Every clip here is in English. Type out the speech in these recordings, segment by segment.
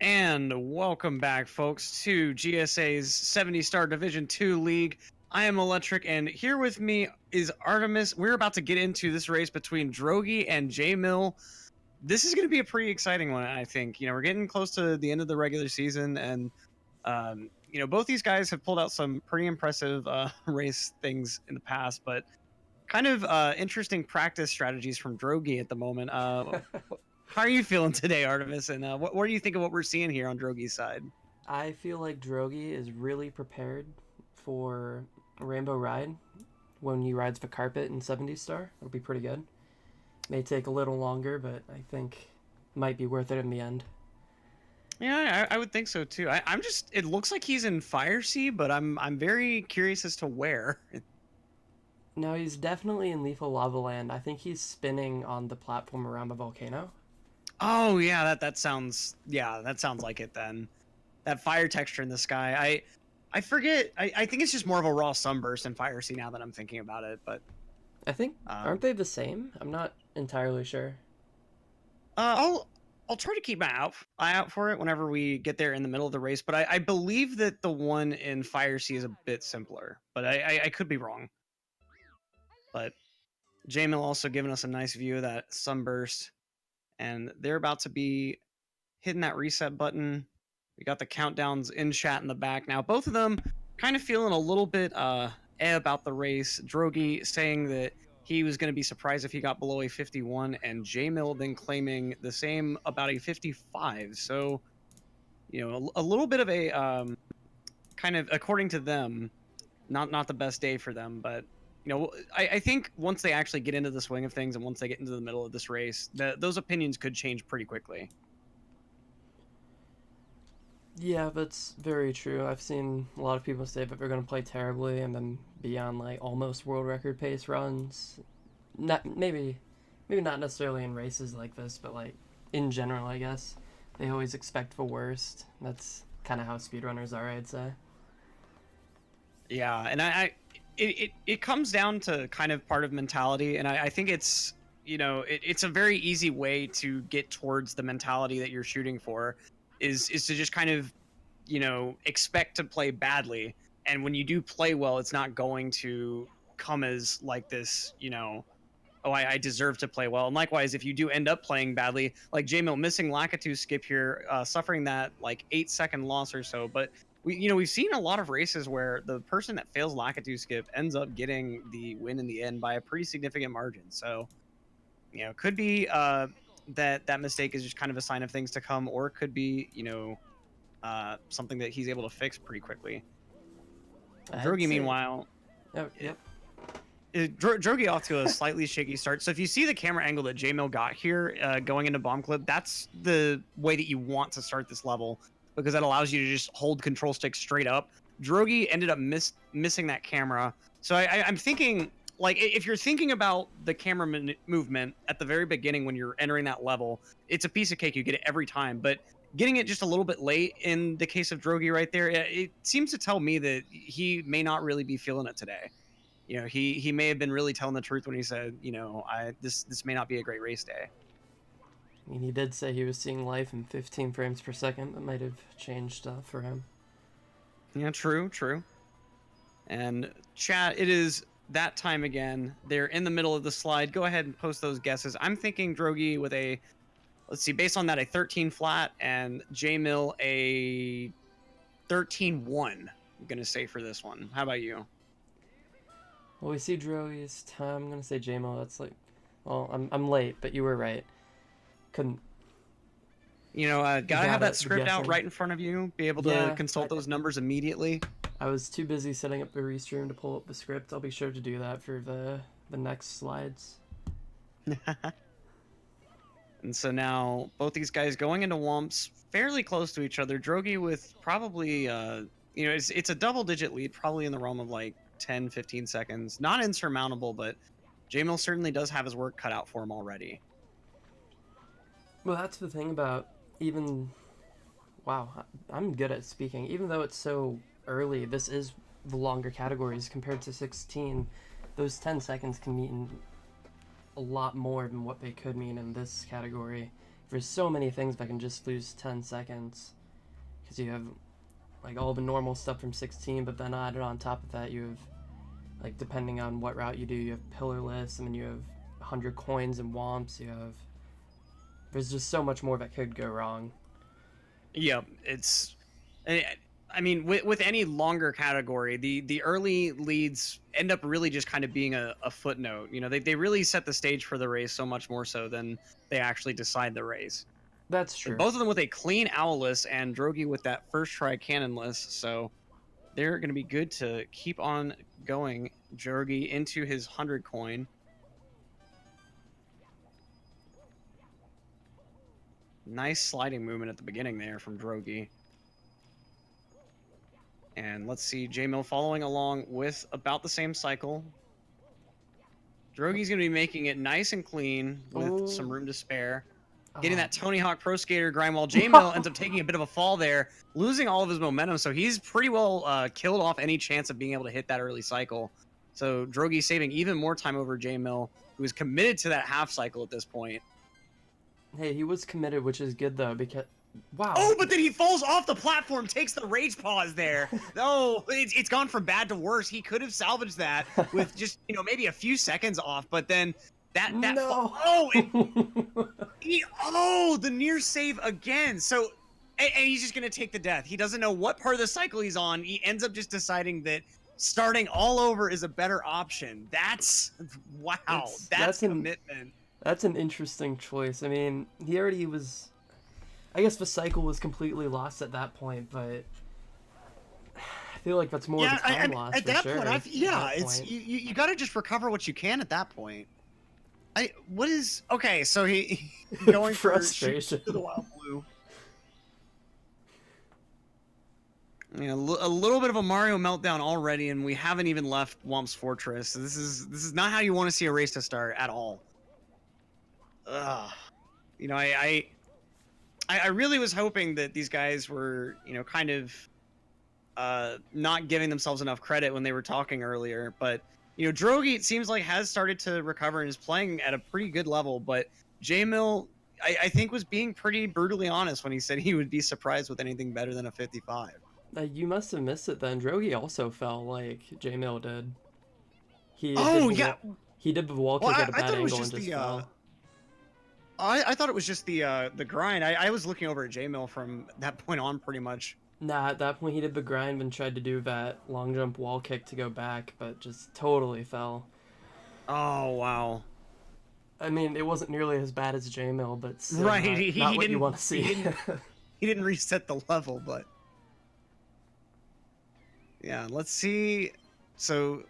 And welcome back, folks, to GSA's 70-star Division 2 League. I am Electric, and here with me is Artemis. We're about to get into this race between Drogie and JMill. This is going to be a pretty exciting one, I think. You know, we're getting close to the end of the regular season, and, both these guys have pulled out some pretty impressive race things in the past, but kind of interesting practice strategies from Drogie at the moment. How are you feeling today, Artemis? And what do you think of what we're seeing here on Drogie's side? I feel like Drogie is really prepared for Rainbow Ride when he rides the carpet in 70 Star. It'll be pretty good. May take a little longer, but I think might be worth it in the end. Yeah, I would think so too. I'm just. It looks like he's in Fire Sea, but I'm very curious as to where. No, he's definitely in Lethal Lava Land. I think he's spinning on the platform around the volcano. Oh yeah, that sounds. Yeah, that sounds like it then. That fire texture in the sky. I forget. I think it's just more of a raw sunburst in Fire Sea now that I'm thinking about it. But I think aren't they the same? I'm not entirely sure. I'll try to keep my eye out for it whenever we get there in the middle of the race. But I believe that the one in Fire Sea is a bit simpler, but I could be wrong. But JMill also giving us a nice view of that sunburst, and they're about to be hitting that reset button. We got the countdowns in chat in the back now. Both of them kind of feeling a little bit about the race. Drogie saying that he was going to be surprised if he got below a 51, and JMill then claiming the same about a 55. So, a little bit of a kind of, according to them, not the best day for them. But I think once they actually get into the swing of things and once they get into the middle of this race, those opinions could change pretty quickly. Yeah, that's very true. I've seen a lot of people say that they're going to play terribly and then be on like almost world record pace runs. Not maybe not necessarily in races like this, but like in general, I guess. They always expect the worst. That's kind of how speedrunners are, I'd say. Yeah, and it comes down to kind of part of mentality, and I think it's it's a very easy way to get towards the mentality that you're shooting for, is to just kind of expect to play badly, and when you do play well, it's not going to come as like this oh, I deserve to play well. And likewise, if you do end up playing badly, like JMill missing Lakitu skip here, suffering that like 8-second loss or so, but we've seen a lot of races where the person that fails Lakitu skip ends up getting the win in the end by a pretty significant margin. So, could be that mistake is just kind of a sign of things to come, or it could be something that he's able to fix pretty quickly. Drogie, meanwhile, yep. Drogie off to a slightly shaky start. So if you see the camera angle that JMill got here going into bomb clip, that's the way that you want to start this level, because that allows you to just hold control stick straight up. Drogie ended up missing that camera. So I'm thinking, like, if you're thinking about the camera movement at the very beginning when you're entering that level, it's a piece of cake. You get it every time. But getting it just a little bit late in the case of Drogie right there, it seems to tell me that he may not really be feeling it today. He may have been really telling the truth when he said, this may not be a great race day. I mean, he did say he was seeing life in 15 frames per second. That might have changed for him. Yeah, true. And chat, it is that time again. They're in the middle of the slide. Go ahead and post those guesses. I'm thinking Drogie with a, let's see, based on that, a 13 flat, and JMill a 13-1. I'm going to say for this one. How about you? Well, we see Drogie's time. I'm going to say JMill. That's like, well, I'm late, but you were right. Couldn't. Gotta have that script out right in front of you. Be able to consult those numbers immediately. I was too busy setting up the restream to pull up the script. I'll be sure to do that for the next slides. And so now both these guys going into Wumps fairly close to each other. Drogie with probably, it's a double-digit lead, probably in the realm of like 10, 15 seconds. Not insurmountable, but JMill certainly does have his work cut out for him already. Well, that's the thing about wow, I'm good at speaking. Even though it's so early, this is the longer categories compared to 16. Those 10 seconds can mean a lot more than what they could mean in this category. there's so many things that can just lose 10 seconds. Because you have, like, all the normal stuff from 16, but then added on top of that, you have, like, depending on what route you do, you have pillar lifts, and then you have 100 coins and womps, there's just so much more that could go wrong. Yeah, I mean, with any longer category, the early leads end up really just kind of being a footnote. You know, they really set the stage for the race so much more so than they actually decide the race. That's true. Both of them with a clean owlless and Drogie with that first try cannonless, so they're going to be good to keep on going. Drogie into his 100 coin. Nice sliding movement at the beginning there from Drogie. And let's see, JMill following along with about the same cycle. Drogie's going to be making it nice and clean with some room to spare. Getting that Tony Hawk Pro Skater grind while JMill ends up taking a bit of a fall there, losing all of his momentum. So he's pretty well killed off any chance of being able to hit that early cycle. So Drogie saving even more time over JMill, who is committed to that half cycle at this point. Hey, he was committed, which is good though, because wow. Oh, but then he falls off the platform, takes the rage pause there. No, it's gone from bad to worse. He could have salvaged that with just, you know, maybe a few seconds off, but then that no. The near save again. So and he's just going to take the death. He doesn't know what part of the cycle he's on. He ends up just deciding that starting all over is a better option. That's wow. That's commitment. That's an interesting choice. I mean, he already was... I guess the cycle was completely lost at that point, but I feel like that's more of a time loss at for that sure. Point, you got to just recover what you can at that point. Okay, so he going frustration for to the wild blue. Yeah, a little bit of a Mario meltdown already, and we haven't even left Womp's Fortress. This is not how you want to see a race to start at all. Ugh. You know, I really was hoping that these guys were, you know, kind of not giving themselves enough credit when they were talking earlier. But, you know, Drogie, it seems like, has started to recover and is playing at a pretty good level. But JMill, I think, was being pretty brutally honest when he said he would be surprised with anything better than a 55. You must have missed it then. Drogie also fell like JMill did. He did the wall kick at a bad angle and just fell. I thought it was just the grind. I was looking over at JMill from that point on pretty much. Nah, at that point he did the grind and tried to do that long jump wall kick to go back, but just totally fell. Oh, wow. I mean, it wasn't nearly as bad as JMill, but still right. not what you want to see. He didn't reset the level, but... Yeah, let's see. So,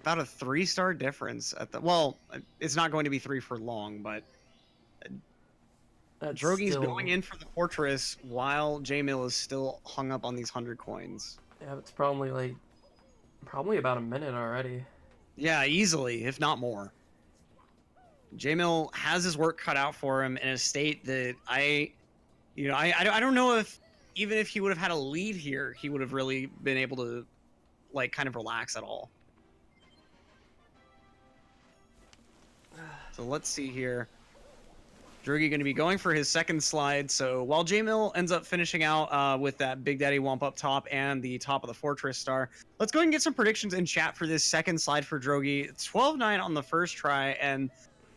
about a 3-star difference at the... Well, it's not going to be 3 for long, but... Drogie's going in for the fortress while JMill is still hung up on these 100 coins. Yeah, it's probably about a minute already. Yeah, easily, if not more. JMill has his work cut out for him in a state that I don't know if even if he would have had a lead here, he would have really been able to like kind of relax at all. So let's see here. Drogie going to be going for his second slide. So while JMill ends up finishing out with that Big Daddy Womp up top and the top of the Fortress star, let's go ahead and get some predictions in chat for this second slide for Drogie. It's 12-9 on the first try, and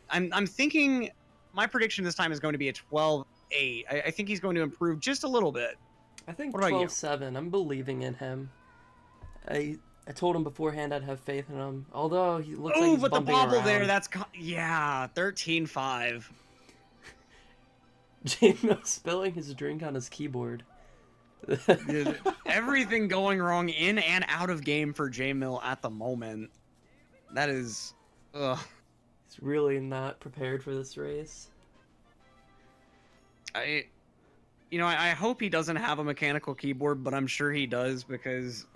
I'm thinking my prediction this time is going to be a 12-8. I think he's going to improve just a little bit. I think 12-7. I'm believing in him. I told him beforehand I'd have faith in him. Although he looks like he's bumping around. Oh, but the bobble there, yeah, 13-5. JMill spilling his drink on his keyboard. Dude, everything going wrong in and out of game for JMill at the moment. That is... Ugh. He's really not prepared for this race. I hope he doesn't have a mechanical keyboard, but I'm sure he does, because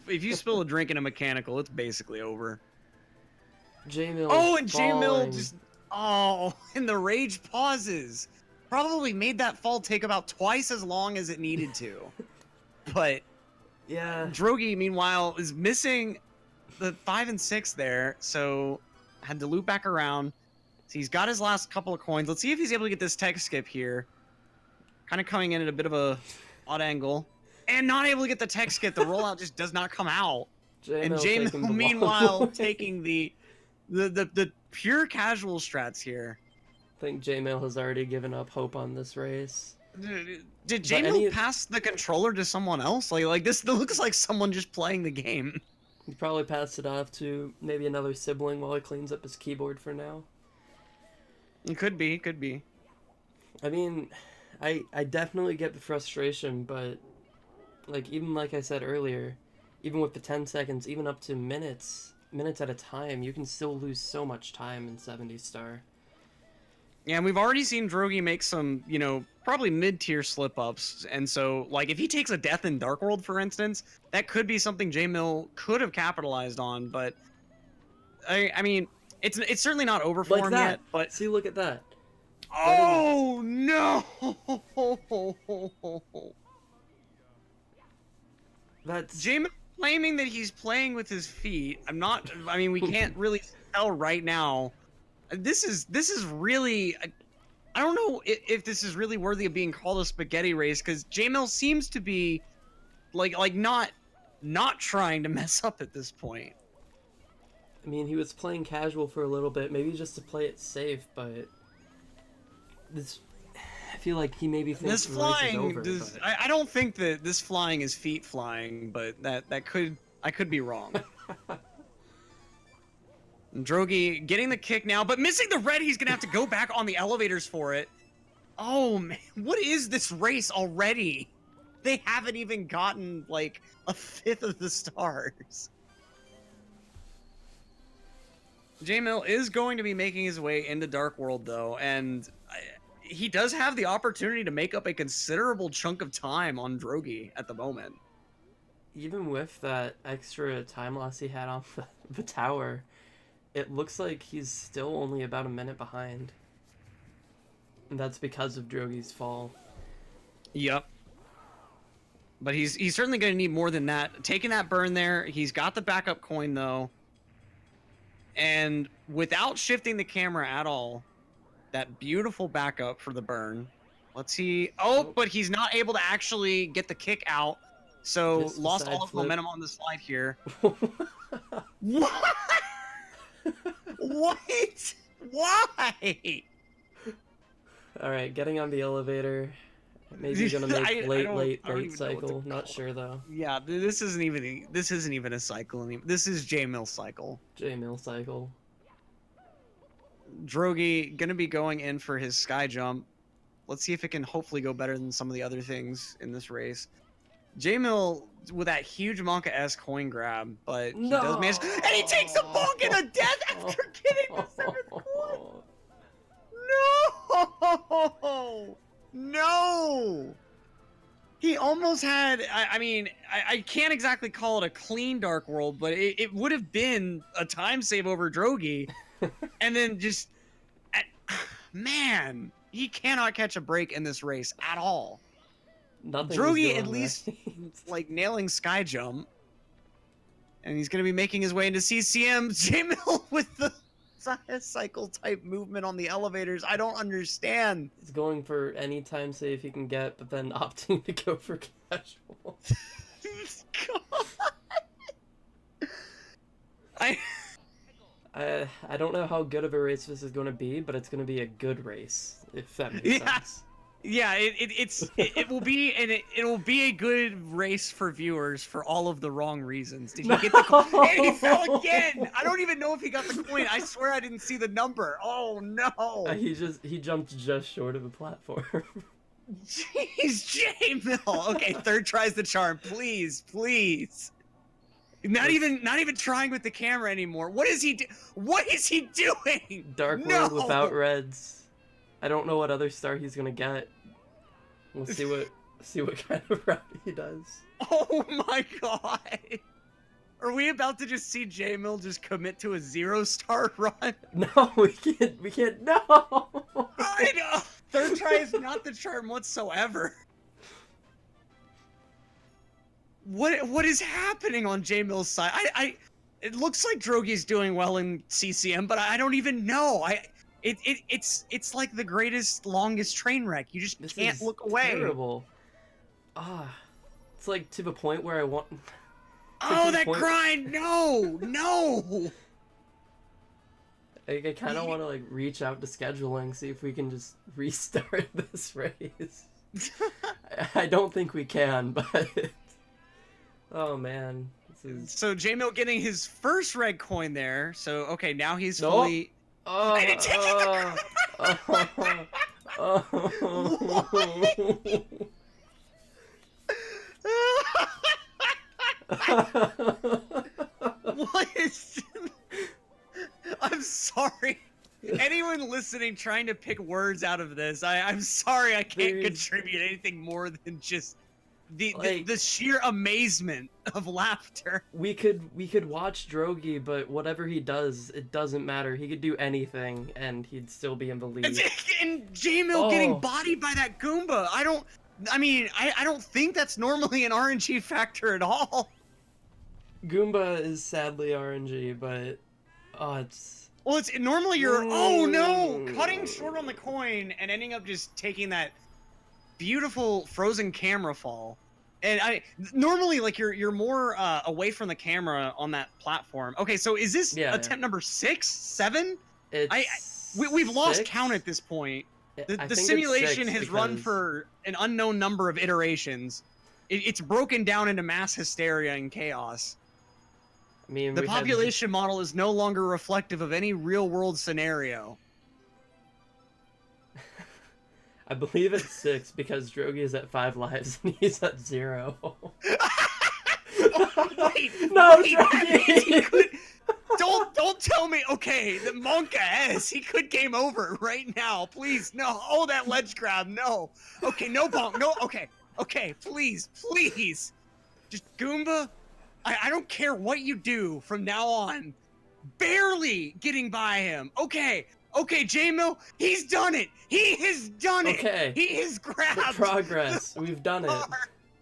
if you spill a drink in a mechanical, it's basically over. JMill. Oh, and JMill just... Oh, and the rage pauses. Probably made that fall take about twice as long as it needed to. But yeah, Drogie, meanwhile, is missing the 5 and 6 there, so had to loop back around. So he's got his last couple of coins. Let's see if he's able to get this tech skip here. Kind of coming in at a bit of a odd angle. And not able to get the tech skip. The rollout just does not come out. And JMill, meanwhile, taking the pure casual strats here. I think JMill has already given up hope on this race. Did JMill pass the controller to someone else? Like this looks like someone just playing the game. He probably passed it off to maybe another sibling while he cleans up his keyboard for now. It could be, could be. I mean, I definitely get the frustration, but even like I said earlier, even with the 10 seconds, even up to minutes at a time, you can still lose so much time in 70 star. Yeah, and we've already seen Drogie make some, you know, probably mid-tier slip-ups, and so, like, if he takes a death in Dark World, for instance, that could be something JMill could have capitalized on, but, I mean, it's certainly not over for him yet, but... See, look at that. Oh, no! That's... JMill claiming that he's playing with his feet. I mean, we can't really tell right now. This is really, I don't know if this is really worthy of being called a spaghetti race, because JMill seems to be like not trying to mess up at this point. I mean, he was playing casual for a little bit, maybe just to play it safe, but this, I feel like he maybe thinks this the race flying is over. But... I don't think that this flying is feet flying, but I could be wrong. Drogie getting the kick now, but missing the red. He's gonna have to go back on the elevators for it. Oh man, what is this race already? They haven't even gotten like a fifth of the stars. JMill is going to be making his way into Dark World though, and he does have the opportunity to make up a considerable chunk of time on Drogie at the moment. Even with that extra time loss he had on the tower, it looks like he's still only about a minute behind. And that's because of Drogie's fall. Yep. But he's certainly going to need more than that. Taking that burn there, he's got the backup coin though. And without shifting the camera at all, that beautiful backup for the burn. Let's see. Oh, but he's not able to actually get the kick out. So lost all of momentum on the slide here. What? What? Why? Alright, getting on the elevator. Maybe gonna make late cycle. Not sure though. Yeah, this isn't even a cycle. This is JMill cycle. JMill cycle. Drogie gonna be going in for his sky jump. Let's see if it can hopefully go better than some of the other things in this race. JMill with that huge Monka-esque coin grab, but he does manage, and he takes a bonk and a death after getting the 7th coin. No! No! He almost had, I mean, I can't exactly call it a clean Dark World, but it would have been a time save over Drogie. And then just, man, he cannot catch a break in this race at all. Drogie at least like nailing sky jump, and he's gonna be making his way into CCM. JMill with the cycle type movement on the elevators. I don't understand. He's going for any time save he can get, but then opting to go for casual. God. I don't know how good of a race this is going to be, but it's going to be a good race, if that makes sense. Yeah, it will be, and it will be a good race for viewers for all of the wrong reasons. Did he get the coin? And he fell again. I don't even know if he got the coin. I swear I didn't see the number. Oh no. He jumped just short of the platform. Jeez, JMill. Okay, third tries the charm. Please, please. Not even trying with the camera anymore. What is he What is he doing? Dark World without reds. I don't know what other star he's gonna get. We'll see what kind of route he does. Oh my god! Are we about to just see JMill just commit to a 0-star run? No, we can't. No. I know. Third try is not the charm whatsoever. What is happening on JMill's side? It looks like Drogie's doing well in CCM, but I don't even know. It's like the greatest, longest train wreck. You just This can't is look away. terrible. Ah, it's like to the point where I want. Oh, that grind! No, no. I kind of want to like reach out to scheduling, see if we can just restart this race. I don't think we can, but oh man, this is. So JMill getting his first red coin there. So okay, now he's Nope. fully. Oh, And it's taking the What is? I'm sorry. Anyone listening trying to pick words out of this, I'm sorry I can't contribute anything more than just the sheer amazement of laughter. We could watch Drogie, but whatever he does, it doesn't matter. He could do anything, and he'd still be in the lead. And JMill getting bodied by that Goomba. I don't think that's normally an RNG factor at all. Goomba is sadly RNG, but it's. Well, it's normally you're oh no, cutting short on the coin and ending up just taking that beautiful frozen camera fall. And normally like you're more away from the camera on that platform. Okay, so is this attempt number 6, 7? We've lost count at this point. The simulation has run for an unknown number of iterations. It's broken down into mass hysteria and chaos. I mean, the population model is no longer reflective of any real-world scenario. I believe it's 6 because Drogie is at 5 lives and he's at 0. Drogie! Don't tell me. Okay, the Monka S, he could game over right now. Please, no. Oh, that ledge grab, no. Okay, no bonk, no. Okay, please. Just Goomba. I don't care what you do from now on. Barely getting by him. Okay, JMill, he's done it. He has done it. Okay. He has grabbed the progress. We've done it.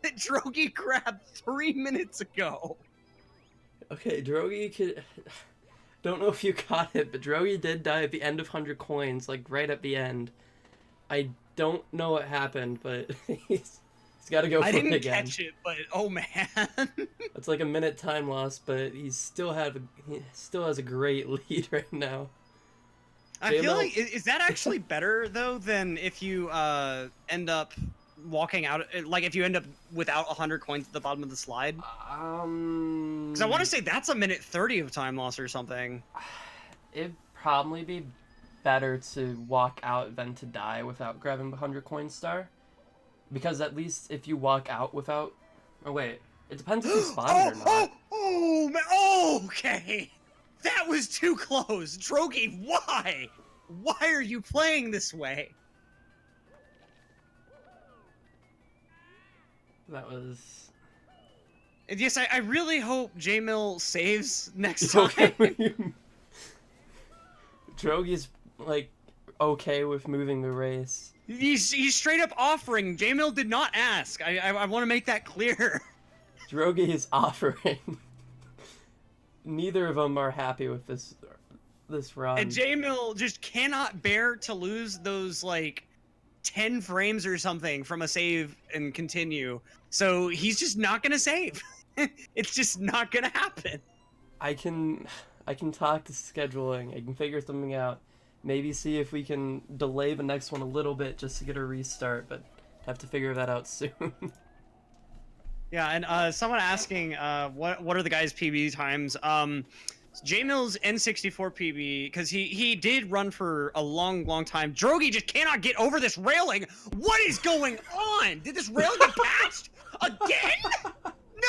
That Drogie grabbed 3 minutes ago. Okay, Drogie could. Don't know if you caught it, but Drogie did die at the end of 100 coins, like right at the end. I don't know what happened, but he's got to go for it again. I didn't catch it, but oh man. It's like a minute time loss, but he still has a great lead right now. I feel like is that actually better though than if you end up walking out, like if you end up without 100 coins at the bottom of the slide? Because I want to say that's a minute 30 of time loss or something. It'd probably be better to walk out than to die without grabbing the 100 coin star. Because at least if you walk out without... Oh, wait. It depends if you spawned or not. Oh, man. Okay. That was too close. Drogie, why? Why are you playing this way? That was... Yes, I really hope JMill saves next time. Drogie's, like, okay with moving the race. He's straight up offering. JMill did not ask. I want to make that clear. Drogie is offering. Neither of them are happy with this run. And JMill just cannot bear to lose those like 10 frames or something from a save and continue. So he's just not gonna save. It's just not gonna happen. I can talk to scheduling. I can figure something out. Maybe see if we can delay the next one a little bit just to get a restart, but have to figure that out soon. Yeah, and someone asking, what are the guys' PB times? JMill's N64 PB, because he did run for a long time. Drogie just cannot get over this railing. What is going on? Did this railing get patched again?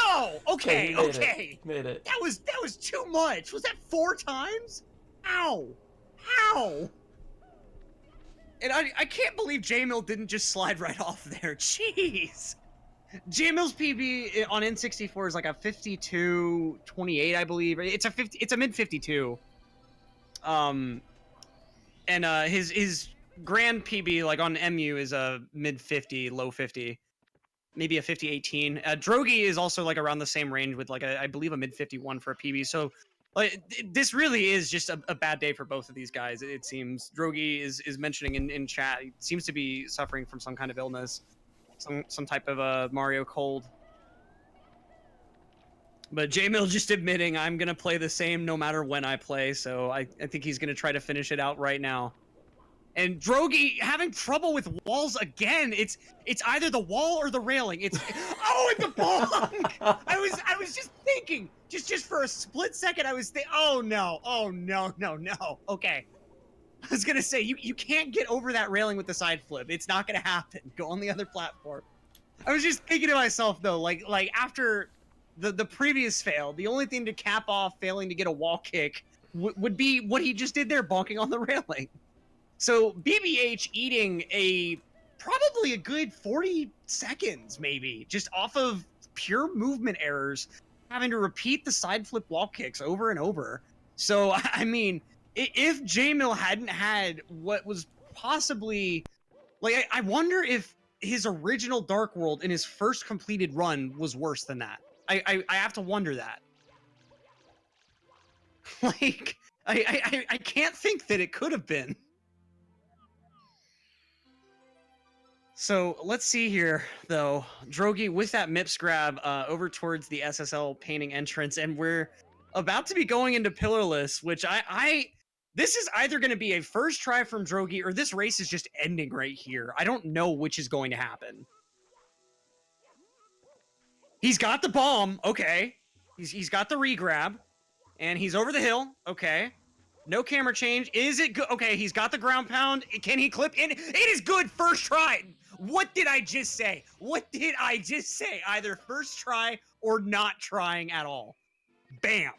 No. Okay. Made it. That was too much. Was that 4 times? Ow. And I can't believe JMill didn't just slide right off there. Jeez. JMill's PB on N64 is like a 52-28, I believe. It's a mid 52. And his grand PB like on MU is a mid 50, low 50. Maybe a 50-18. Drogie is also like around the same range with like I believe a mid 51 for a PB. So Like this really is just a bad day for both of these guys. It seems Drogie is mentioning in chat. He seems to be suffering from some kind of illness, some type of Mario cold. But JMill just admitting I'm gonna play the same no matter when I play. So I think he's gonna try to finish it out right now. And Drogie having trouble with walls again. It's either the wall or the railing. It's oh, and the bonk. I was just thinking, just for a split second, I was thinking, oh no, no. Okay, I was gonna say you can't get over that railing with the side flip. It's not gonna happen. Go on the other platform. I was just thinking to myself though, like after the previous fail, the only thing to cap off failing to get a wall kick would be what he just did there, bonking on the railing. So BBH eating probably a good 40 seconds, maybe, just off of pure movement errors, having to repeat the side flip wall kicks over and over. So, I mean, if JMill hadn't had what was possibly, like, I wonder if his original Dark World in his first completed run was worse than that. I have to wonder that. Like, I can't think that it could have been. So let's see here, though. Drogie with that MIPS grab over towards the SSL painting entrance, and we're about to be going into pillarless, which this is either going to be a first try from Drogie, or this race is just ending right here. I don't know which is going to happen. He's got the bomb, okay. He's got the regrab, and he's over the hill, okay. No camera change. Is it good? Okay, he's got the ground pound. Can he clip in? It is good first try. What did I just say? What did I just say? Either first try or not trying at all. Bam.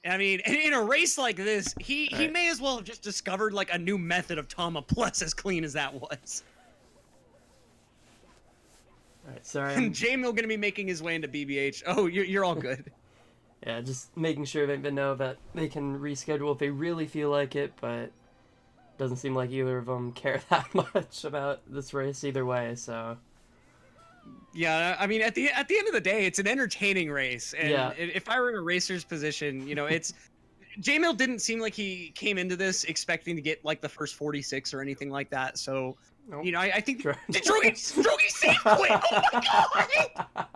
I mean, in a race like this, he may as well have just discovered like a new method of Tama Plus, as clean as that was. All right, sorry. And JMill gonna be making his way into BBH. Oh, you're all good. Yeah, just making sure they know that they can reschedule if they really feel like it, but doesn't seem like either of them care that much about this race either way, so... Yeah, I mean, at the end of the day, it's an entertaining race, and yeah. If I were in a racer's position, you know, it's... JMill didn't seem like he came into this expecting to get, like, the first 46 or anything like that, so... Nope. You know, I think Drogie safe quit! Oh my god!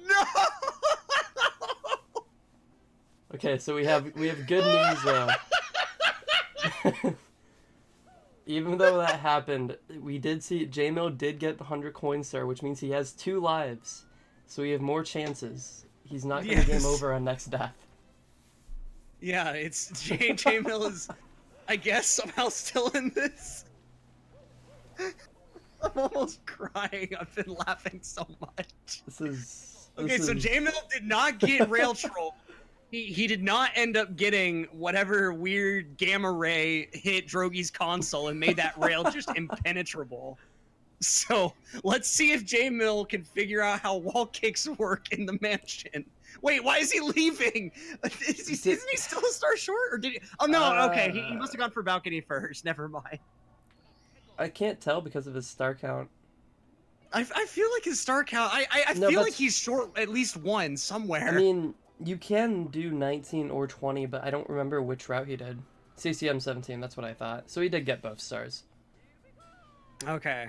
No! Okay, so we have good news though. Even though that happened, we did see JMill did get the 100 coin star, which means he has 2 lives. So we have more chances. He's not going to game over on next death. Yeah, it's JMill is, I guess, somehow still in this. I'm almost crying. I've been laughing so much. Okay, so JMill did not get rail troll. He did not end up getting whatever weird gamma ray hit Drogie's console and made that rail just impenetrable. So let's see if JMill can figure out how wall kicks work in the mansion. Wait, why is he leaving? Isn't he still a star short? Or did he... Oh no, okay, he must have gone for balcony first. Never mind. I can't tell because of his star count. I feel like his star count... I feel like he's short at least one somewhere. I mean, you can do 19 or 20, but I don't remember which route he did. CCM 17, that's what I thought. So he did get both stars. Okay.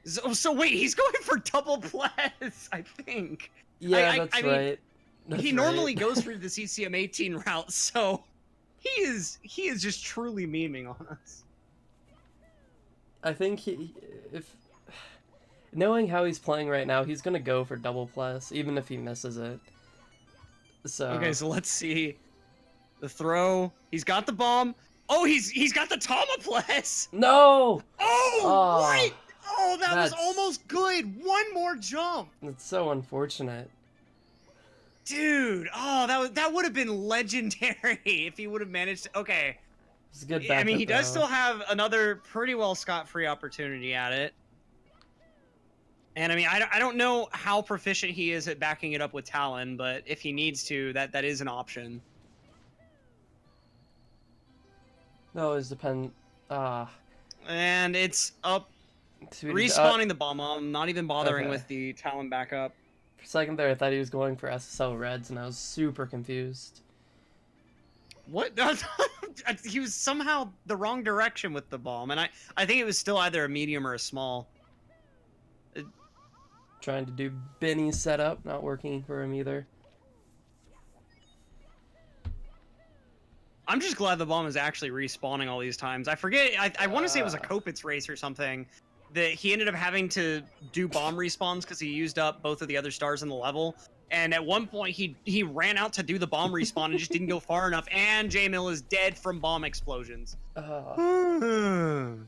So wait, he's going for double plus, I think. Yeah, that's right. He normally goes for the CCM 18 route, so he is just truly memeing on us. I think if knowing how he's playing right now, he's gonna go for double plus, even if he misses it. So okay, so let's see the throw. He's got the bomb. Oh, he's got the Tama plus. No. Oh, what? Oh, that was almost good. One more jump. That's so unfortunate. Dude, oh, that would have been legendary if he would have managed to... Okay. It's a good I mean, he does still have another pretty well scot-free opportunity at it. And I mean, I don't know how proficient he is at backing it up with Talon, but if he needs to, that is an option. No, it depends. And it's up Respawning the bomb, not even bothering Okay. with the Talon backup. For a second there, I thought he was going for SSL Reds, and I was super confused. What? He was somehow the wrong direction with the bomb, and I think it was still either a medium or a small. Trying to do Benny's setup, not working for him either. I'm just glad the bomb is actually respawning all these times. I forget, I want to say it was a Kopitz race or something, that he ended up having to do bomb respawns because he used up both of the other stars in the level. And at one point, he ran out to do the bomb respawn and just didn't go far enough, and JMill is dead from bomb explosions. And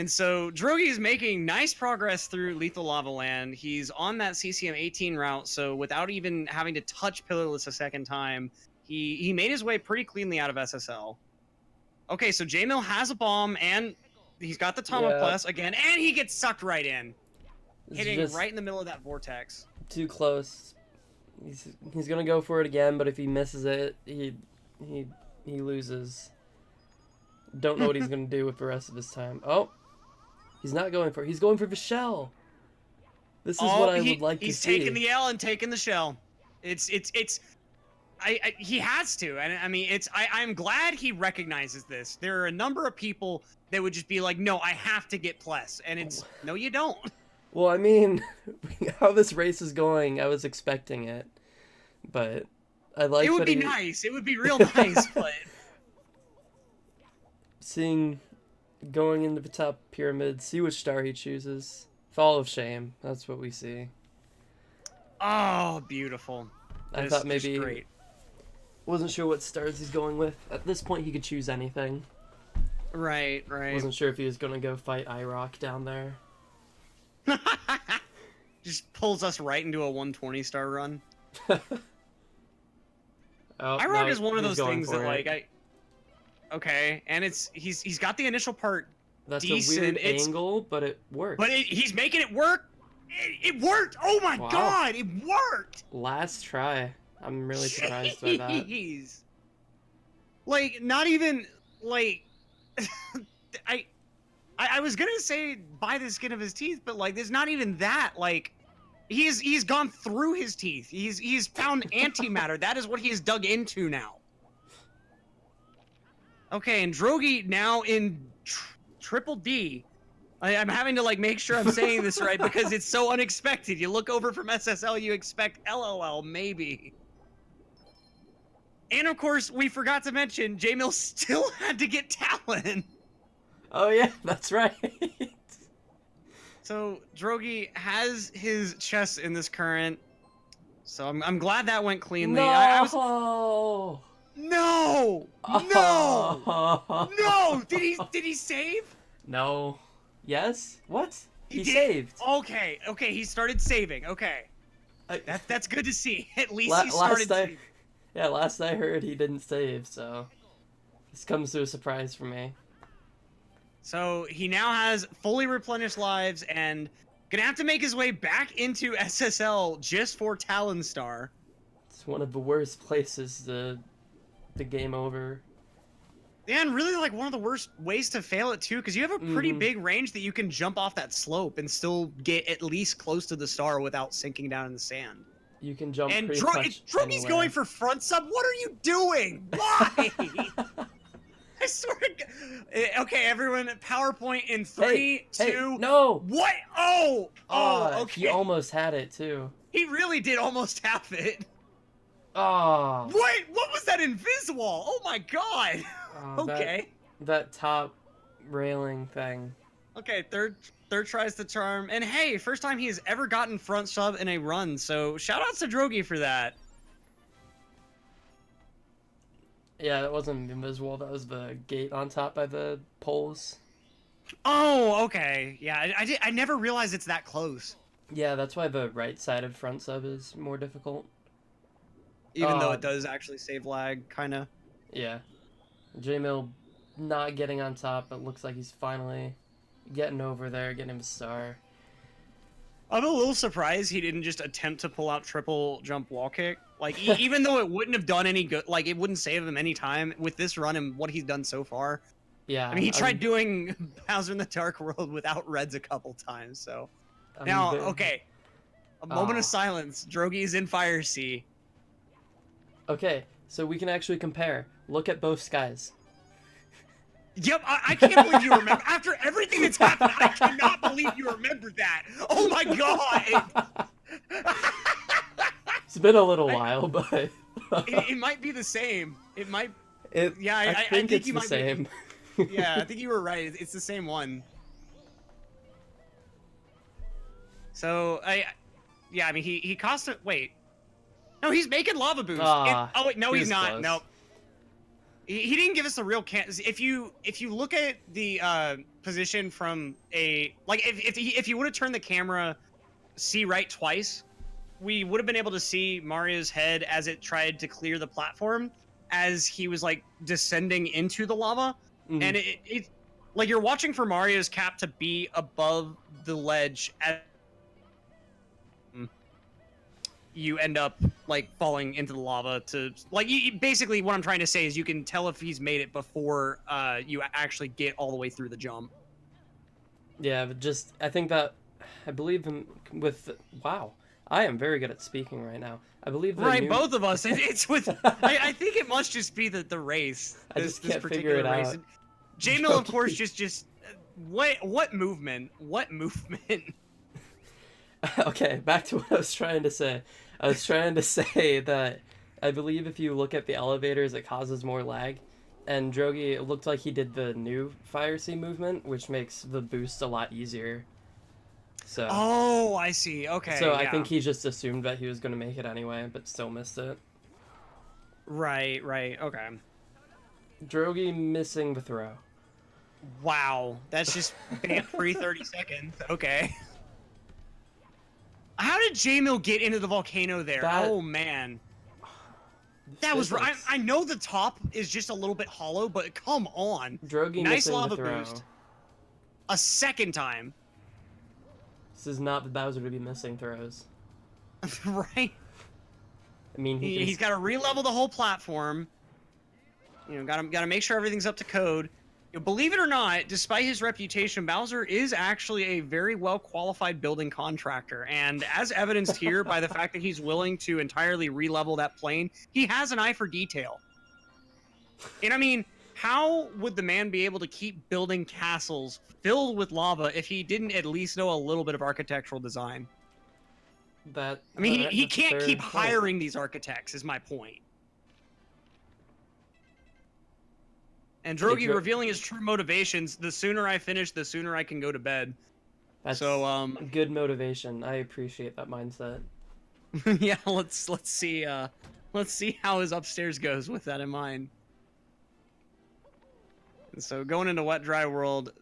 so Drogie is making nice progress through Lethal Lava Land. He's on that CCM 18 route, so without even having to touch Pillarless a second time, he made his way pretty cleanly out of SSL. Okay, so JMill has a bomb, and he's got the Tomoplas again, and he gets sucked right in. Hitting right in the middle of that vortex. Too close. He's gonna go for it again, but if he misses it, he loses. Don't know what he's gonna do with the rest of his time. Oh, he's not going for it. He's going for the shell. This is what I would like to see. He's taking the L and taking the shell. He has to, and I mean, I'm glad he recognizes this. There are a number of people that would just be like, no, I have to get plus, and it's no, you don't. Well, I mean, how this race is going, I was expecting it, but I like. It would be nice. It would be real nice, but seeing going into the top pyramid, see which star he chooses. Fall of Shame. That's what we see. Oh, beautiful. I thought maybe. Great. Wasn't sure what stars he's going with. At this point, he could choose anything. Right. Wasn't sure if he was gonna go fight IROC down there. Just pulls us right into a 120 star run. IROC is one of those things that like okay, and he's got the initial part. That's decent. a weird angle, but it works. But he's making it work. It worked. Oh my god, it worked. Last try. I'm really surprised by that. Like, not even like I was gonna say by the skin of his teeth, but like there's not even that. Like he's gone through his teeth. He's found antimatter. That is what he has dug into now. Okay, and Drogie now in triple D. I'm having to like make sure I'm saying this right because it's so unexpected. You look over from SSL, you expect LOL maybe. And of course, we forgot to mention JMill still had to get Talon. Oh yeah, that's right. So Drogie has his chest in this current. So I'm glad that went cleanly. No. No! No! Did he save? No. Yes? What? He did. Saved. Okay, he started saving. Okay. That's good to see. At least he started saving. Yeah, last I heard he didn't save, so this comes to a surprise for me. So he now has fully replenished lives and gonna have to make his way back into SSL just for Talon Star. It's one of the worst places to game over. Yeah, and really like one of the worst ways to fail it too, because you have a pretty big range that you can jump off that slope and still get at least close to the star without sinking down in the sand. You can jump and pretty much Drogie's going for front sub? What are you doing? Why? I swear to God. Okay, everyone, PowerPoint in 3, 2... no! What? Oh, okay. He almost had it, too. He really did almost have it. Oh. Wait, what was that invisible? Oh my god. Okay. That top railing thing. Okay, third tries the charm. And hey, first time he has ever gotten front sub in a run, so shout outs to Drogie for that. Yeah, that wasn't invisible. That was the gate on top by the poles. Oh, okay. Yeah, I never realized it's that close. Yeah, that's why the right side of front sub is more difficult. Even though it does actually save lag, kind of. Yeah. JMill not getting on top, but looks like he's finally getting over there, getting him a star. I'm a little surprised he didn't just attempt to pull out triple jump wall kick. Like, even though it wouldn't have done any good, like, it wouldn't save him any time with this run and what he's done so far. Yeah. I mean, he tried doing Bowser in the Dark World without reds a couple times, so. Now, okay. A moment of silence. Drogie is in Fire Sea. Okay, so we can actually compare. Look at both skies. Yep, I can't believe you remember. After everything that's happened, I cannot believe you remember that. Oh my god! It's been a little while, but it might be the same. It might. Yeah, I think it's you the might same. Be, yeah, I think you were right. It's the same one. So yeah, I mean, he cost it. Wait, no, he's making lava boost. Oh wait, no, he's not. Close. Nope. He didn't give us a real can. If you look at the position from a like if you would have turned the camera C right twice, we would have been able to see Mario's head as it tried to clear the platform as he was like descending into the lava, and it like you're watching for Mario's cap to be above the ledge as you end up like falling into the lava to like basically what I'm trying to say is you can tell if he's made it before you actually get all the way through the jump. Yeah, but just I think that I believe him with wow. I am very good at speaking right now. I believe right, both of us. It's with I think it must just be the race. I just can't figure it out. JMill, of course, just what movement? What movement? Okay, back to what I was trying to say. I was trying to say that I believe if you look at the elevators, it causes more lag. And Drogie, it looked like he did the new Fire Sea movement, which makes the boost a lot easier. So. Oh, I see. Okay. So I think he just assumed that he was going to make it anyway, but still missed it. Right, okay. Drogie missing the throw. Wow, that's just free 30 seconds. Okay. How did JMill get into the volcano there? Oh man. That was right. I know the top is just a little bit hollow, but come on. Drogie nice missing lava the throw. boost. A second time. This is not the Bowser to be missing throws. Right. I mean, he's got to re-level the whole platform. You know, got to make sure everything's up to code. You know, believe it or not, despite his reputation, Bowser is actually a very well-qualified building contractor. And as evidenced here by the fact that he's willing to entirely re-level that plane, he has an eye for detail. And I mean, how would the man be able to keep building castles filled with lava if he didn't at least know a little bit of architectural design? I mean, he can't keep hiring these architects, is my point. And Drogie revealing his true motivations: the sooner I finish, the sooner I can go to bed. That's good motivation. I appreciate that mindset. Yeah, let's see how his upstairs goes with that in mind. And so going into Wet Dry World,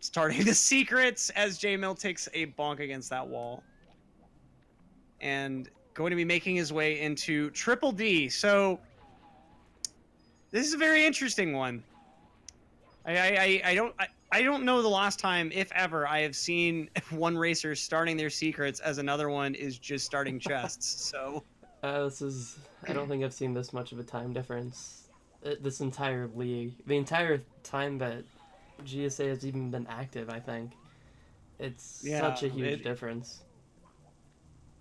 starting the secrets as JMill takes a bonk against that wall. And going to be making his way into Triple D. So this is a very interesting one. I don't know the last time, if ever, I have seen one racer starting their secrets as another one is just starting chests. So I don't think I've seen this much of a time difference. This entire league, the entire time that GSA has even been active, I think it's such a huge difference.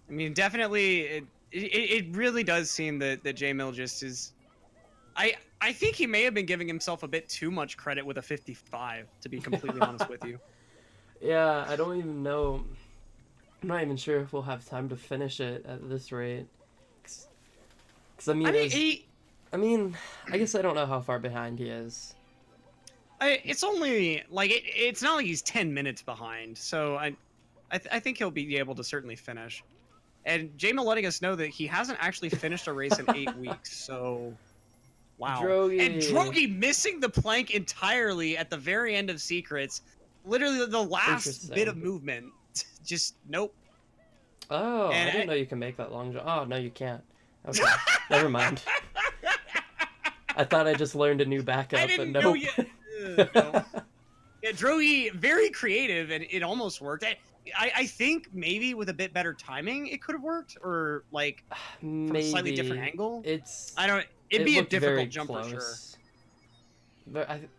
I mean, definitely, it really does seem that JMill just is. I think he may have been giving himself a bit too much credit with a 55, to be completely honest with you. Yeah, I don't even know. I'm not even sure if we'll have time to finish it at this rate. Cause I mean, I guess I don't know how far behind he is. It's only like it's not like he's 10 minutes behind, so I think he'll be able to certainly finish. And JMill letting us know that he hasn't actually finished a race in 8 weeks, so. Wow. And Drogie missing the plank entirely at the very end of Secrets. Literally the last bit of movement. Just, nope. Oh, and I didn't know you can make that long jump. Oh, no, you can't. Okay, never mind. I thought I just learned a new backup, but no. Know yet. No. Yeah, Drogie, very creative, and it almost worked. I think maybe with a bit better timing, it could have worked, or like from a slightly different angle. It'd be a difficult jump for sure.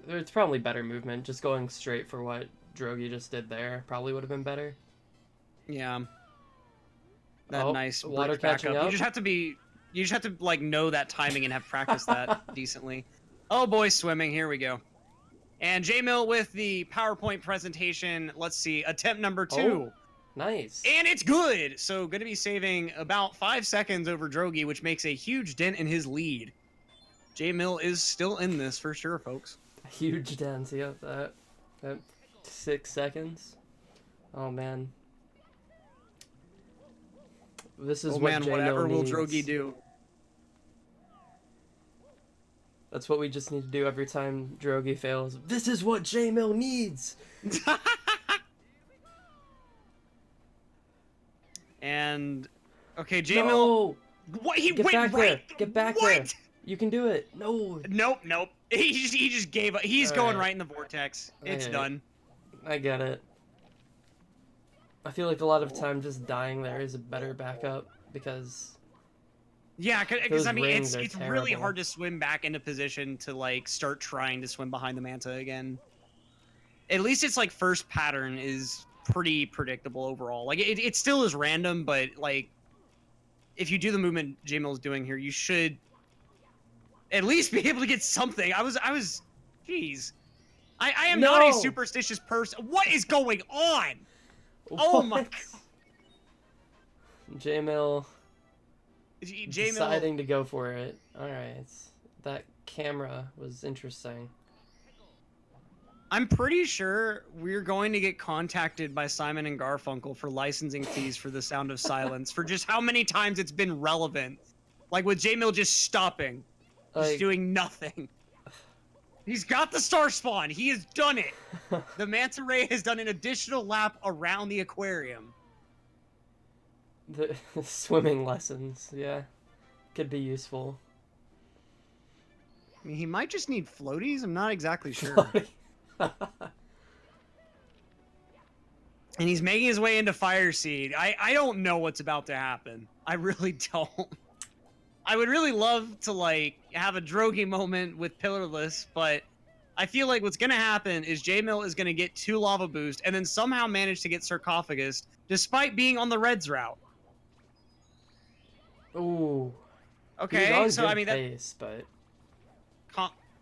It's probably better movement. Just going straight for what Drogie just did there probably would have been better. Yeah. That Oh, nice water bridge catching backup. up. You just have to like know that timing and have practiced that decently. Oh boy, swimming. Here we go. And JMill with the PowerPoint presentation. Let's see, attempt number 2. Oh, nice. And it's good. So going to be saving about 5 seconds over Drogie, which makes a huge dent in his lead. JMill is still in this for sure, folks. A huge dent. Yep, that 6 seconds. Oh man. This is what whatever will needs. Drogie do? That's what we just need to do every time Drogie fails. This is what JMill needs! And, okay, JMill... No! What? He Get wait, back right? there! Get back What? there! You can do it! No! Nope. He just gave up. He's All going right. right in the vortex. It's Okay. done. I get it. I feel like a lot of time just dying there is a better backup because Yeah, because Those I mean, rings it's are really terrible. hard to swim back into position to like start trying to swim behind the manta again. At least its like first pattern is pretty predictable overall. Like it still is random, but like if you do the movement JMill is doing here, you should at least be able to get something. I was, jeez. I am not a No! superstitious person. What is going on? Oh my What? JMill JMill. deciding to go for it. Alright. That camera was interesting. I'm pretty sure we're going to get contacted by Simon and Garfunkel for licensing fees for The Sound of Silence for just how many times it's been relevant. Like with JMill just stopping, just Like, doing nothing. He's got the star spawn. He has done it. The manta ray has done an additional lap around the aquarium. the swimming lessons, yeah. Could be useful. I mean, he might just need floaties. I'm not exactly sure. And he's making his way into Fire Seed. I don't know what's about to happen. I really don't. I would really love to, like, have a Drogie moment with Pillarless, but I feel like what's going to happen is JMill is going to get 2 Lava Boost and then somehow manage to get Sarcophagus despite being on the Reds route. Ooh. Okay, so I mean, that pace, but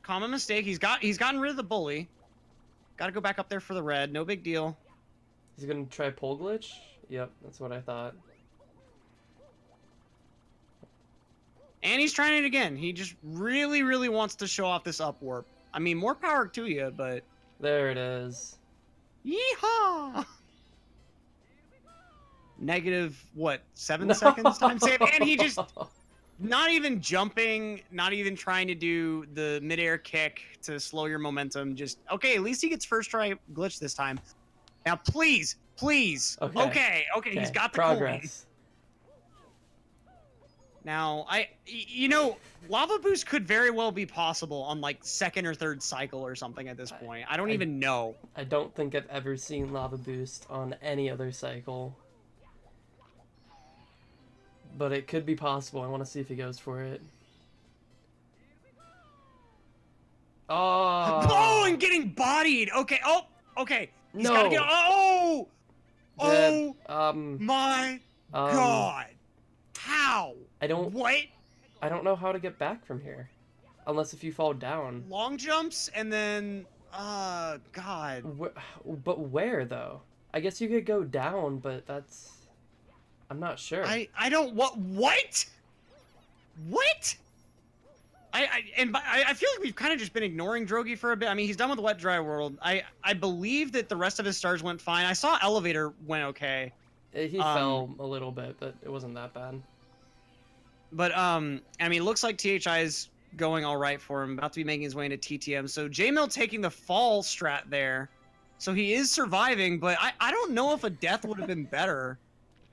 common mistake. He's gotten rid of the bully. Got to go back up there for the red. No big deal. he's gonna try pole glitch? Yep, that's what I thought. And he's trying it again. He just really, really wants to show off this up warp. I mean, more power to you, but... There it is. Yeehaw! Negative, what, 7 seconds time save? And he just... Not even jumping, not even trying to do the midair kick to slow your momentum. Just, okay, at least he gets first try glitch this time. Now, please. Okay, he's got the coin. Now, you know, Lava Boost could very well be possible on, like, 2nd or 3rd cycle or something at this point. I don't even know. I don't think I've ever seen Lava Boost on any other cycle. But it could be possible. I want to see if he goes for it. Oh! Oh, and getting bodied! Okay, okay. He's No. gotta get... Oh! Dead. Oh my god! How? I don't know how to get back from here. Unless if you fall down. Long jumps and then... God. But where, though? I guess you could go down, but that's... I'm not sure. I don't... What? What? I feel like we've kind of just been ignoring Drogie for a bit. I mean, he's done with Wet Dry World. I believe that the rest of his stars went fine. I saw Elevator went okay. He fell a little bit, but it wasn't that bad. But, I mean, it looks like THI is going all right for him. About to be making his way into TTM. So, JMill taking the fall strat there. So, he is surviving, but I don't know if a death would have been better.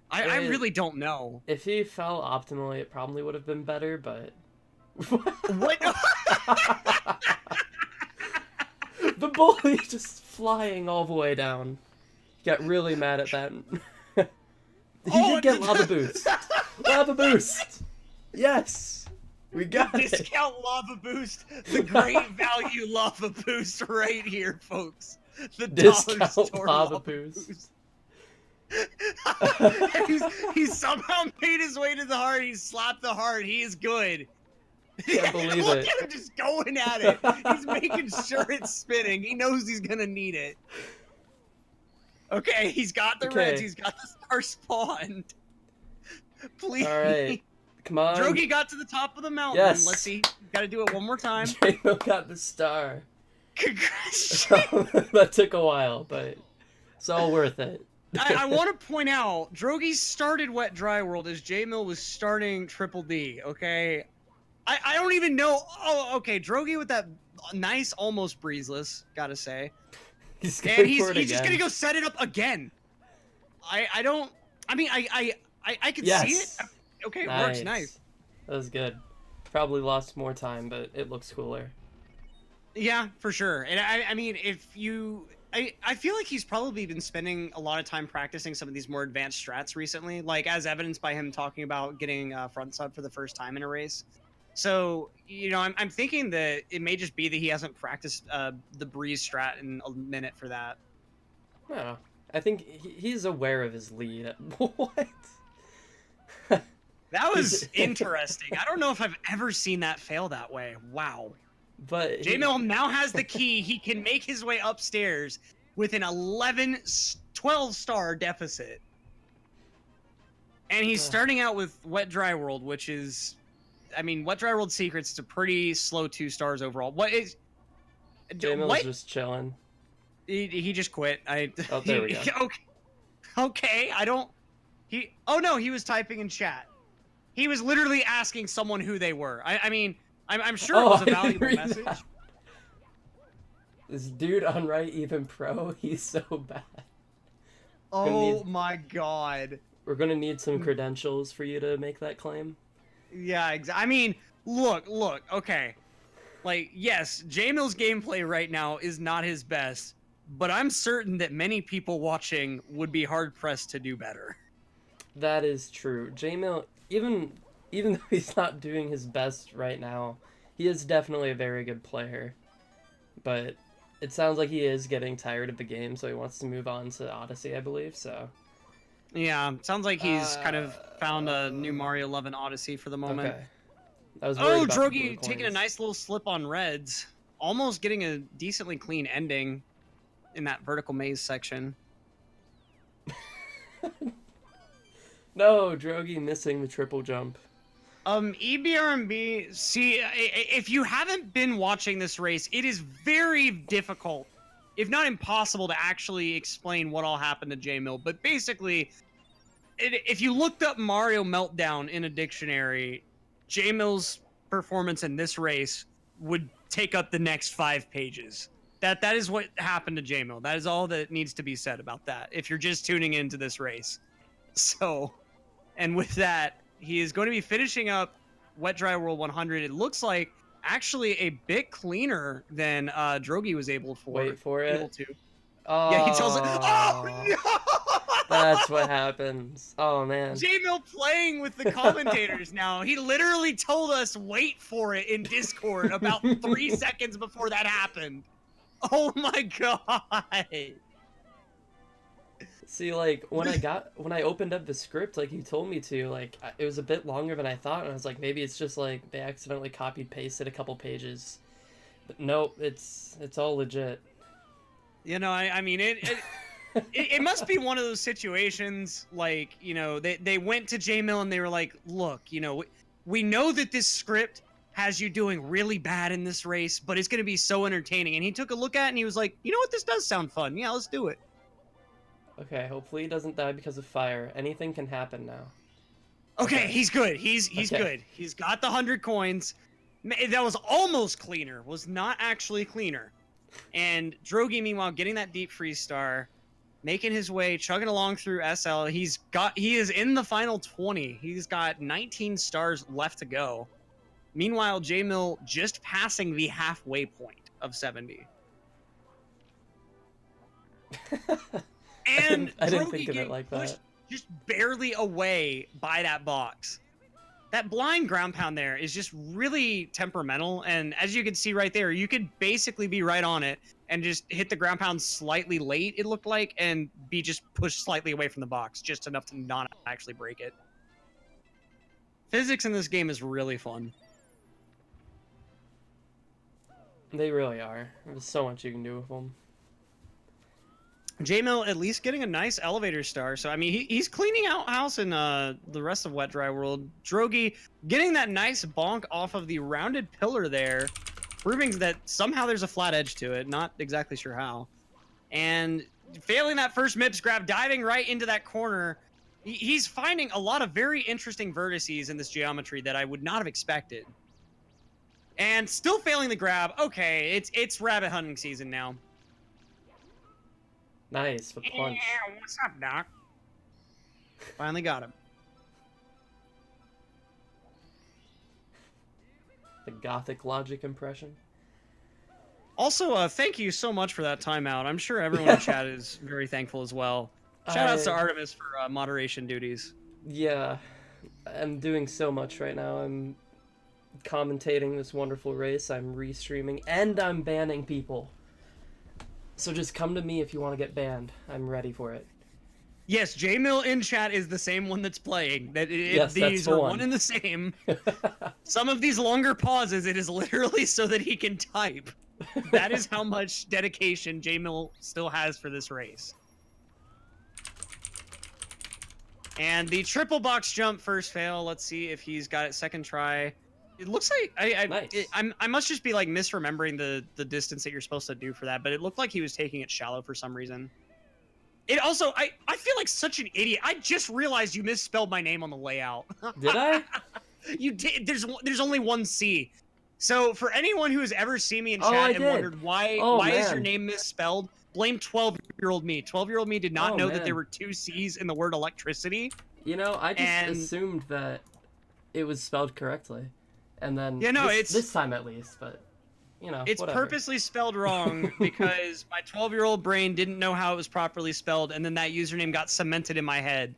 I really don't know. If he fell optimally, it probably would have been better, but... What? The bully just flying all the way down. Got really mad at that. He did get Lava Boost. Lava Boost! Yes! We got it. Discount lava boost, the great value lava boost right here, folks. The dollar Discount store lava boost. And he's somehow made his way to the heart. He's slapped the heart. He is good. Can't believe Look it. at him just going at it. He's making sure it's spinning. He knows he's gonna need it. Okay, he's got the reds. He's got the star spawned. Please. All right. Come on. Drogie got to the top of the mountain. Yes. Let's see. Got to do it one more time. JMill got the star. Congratulations. That took a while, but it's all worth it. I want to point out, Drogie started Wet Dry World as JMill was starting Triple D, okay? I don't even know. Oh, okay, Drogie with that nice, almost breezeless, gotta say. He's And he's just gonna go set it up again. I don't. I mean, I can see it. Okay, it works. Nice. That was good. Probably lost more time, but it looks cooler. Yeah, for sure. And I mean, if you, I feel like he's probably been spending a lot of time practicing some of these more advanced strats recently, like as evidenced by him talking about getting front sub for the first time in a race. So, you know, I'm thinking that it may just be that he hasn't practiced the breeze strat in a minute for that. I don't know. I think he's aware of his lead. What? That was interesting. I don't know if I've ever seen that fail that way. Wow. But JMill now has the key. He can make his way upstairs with an 12 star deficit. And he's starting out with Wet Dry World, which is, I mean, Wet Dry World Secrets is a pretty slow 2 stars overall. What is... JMill's just chilling. He just quit. Oh, there we go. Okay, I don't... Oh no, he was typing in chat. He was literally asking someone who they were. I mean, I'm sure it was a valuable message. That. This dude on right, even pro, he's so bad. Oh my god. We're gonna need some credentials for you to make that claim. Yeah, exactly. I mean, look, okay. Like, yes, JMill's gameplay right now is not his best, but I'm certain that many people watching would be hard-pressed to do better. That is true. JMill, even though he's not doing his best right now, he is definitely a very good player. But it sounds like he is getting tired of the game, so he wants to move on to Odyssey, I believe, so... Yeah, sounds like he's kind of found a new Mario 11 Odyssey for the moment. Okay. I was worried about the blue Drogie taking a coins. nice little slip on reds. Almost getting a decently clean ending in that vertical maze section. No, Drogie missing the triple jump. EBRMB, see, if you haven't been watching this race, it is very difficult, if not impossible, to actually explain what all happened to JMill. But basically, if you looked up Mario Meltdown in a dictionary, JMill's performance in this race would take up the next 5 pages. That is what happened to JMill. That is all that needs to be said about that, if you're just tuning into this race. So, and with that, he is going to be finishing up Wet Dry World 100. It looks like actually a bit cleaner than Drogie was able to. Oh, yeah, he tells it. Oh no! That's what happens. Oh man. JMill playing with the commentators now. He literally told us wait for it in Discord about 3 seconds before that happened. Oh my god. See, like, when I opened up the script, like you told me to, like, it was a bit longer than I thought, and I was like, maybe it's just, like, they accidentally copied-pasted a couple pages. But nope, it's all legit. You know, I mean, it must be one of those situations, like, you know, they went to JMill and they were like, look, you know, we know that this script has you doing really bad in this race, but it's going to be so entertaining. And he took a look at it and he was like, you know what, this does sound fun. Yeah, let's do it. Okay, hopefully he doesn't die because of fire. Anything can happen now. Okay, he's good. He's good. He's got the 100 coins. That was almost cleaner. Was not actually cleaner. And Drogie, meanwhile, getting that deep freeze star, making his way, chugging along through SL. He is in the final 20. He's got 19 stars left to go. Meanwhile, JMill just passing the halfway point of 70. And I didn't Drogie think of it like that. Just barely away by that box. that blind ground pound there is just really temperamental. And as you can see right there, you could basically be right on it and just hit the ground pound slightly late, it looked like, and be just pushed slightly away from the box, just enough to not actually break it. Physics in this game is really fun. They really are. There's so much you can do with them. JMill at least getting a nice elevator star. So, I mean, he's cleaning out house in the rest of Wet Dry World. Drogie getting that nice bonk off of the rounded pillar there, proving that somehow there's a flat edge to it. Not exactly sure how. And failing that first MIPS grab, diving right into that corner. He's finding a lot of very interesting vertices in this geometry that I would not have expected. And still failing the grab. Okay, it's rabbit hunting season now. Nice, the punch. Yeah, what's up, Doc? Finally got him. The Gothic Logic impression. Also, thank you so much for that timeout. I'm sure everyone in chat is very thankful as well. Shout outs to Artemis for moderation duties. Yeah, I'm doing so much right now. I'm commentating this wonderful race, I'm restreaming, and I'm banning people. So just come to me if you want to get banned. I'm ready for it. Yes, JMill in chat is the same one that's playing. Yes, these are one and the same. Some of these longer pauses, it is literally so that he can type. That is how much dedication JMill still has for this race. And the triple box jump first fail. Let's see if he's got it second try. It looks like I must just be like misremembering the distance that you're supposed to do for that, but it looked like he was taking it shallow for some reason. It also I feel like such an idiot. I just realized you misspelled my name on the layout. Did I? You did. There's only one C. So for anyone who has ever seen me in chat and wondered why is your name misspelled, blame 12-year-old me. 12-year-old me did not know that there were two C's in the word electricity. You know, I just assumed that it was spelled correctly. And then this time at least, but you know, it's whatever. Purposely spelled wrong because my 12-year-old brain didn't know how it was properly spelled, and then that username got cemented in my head.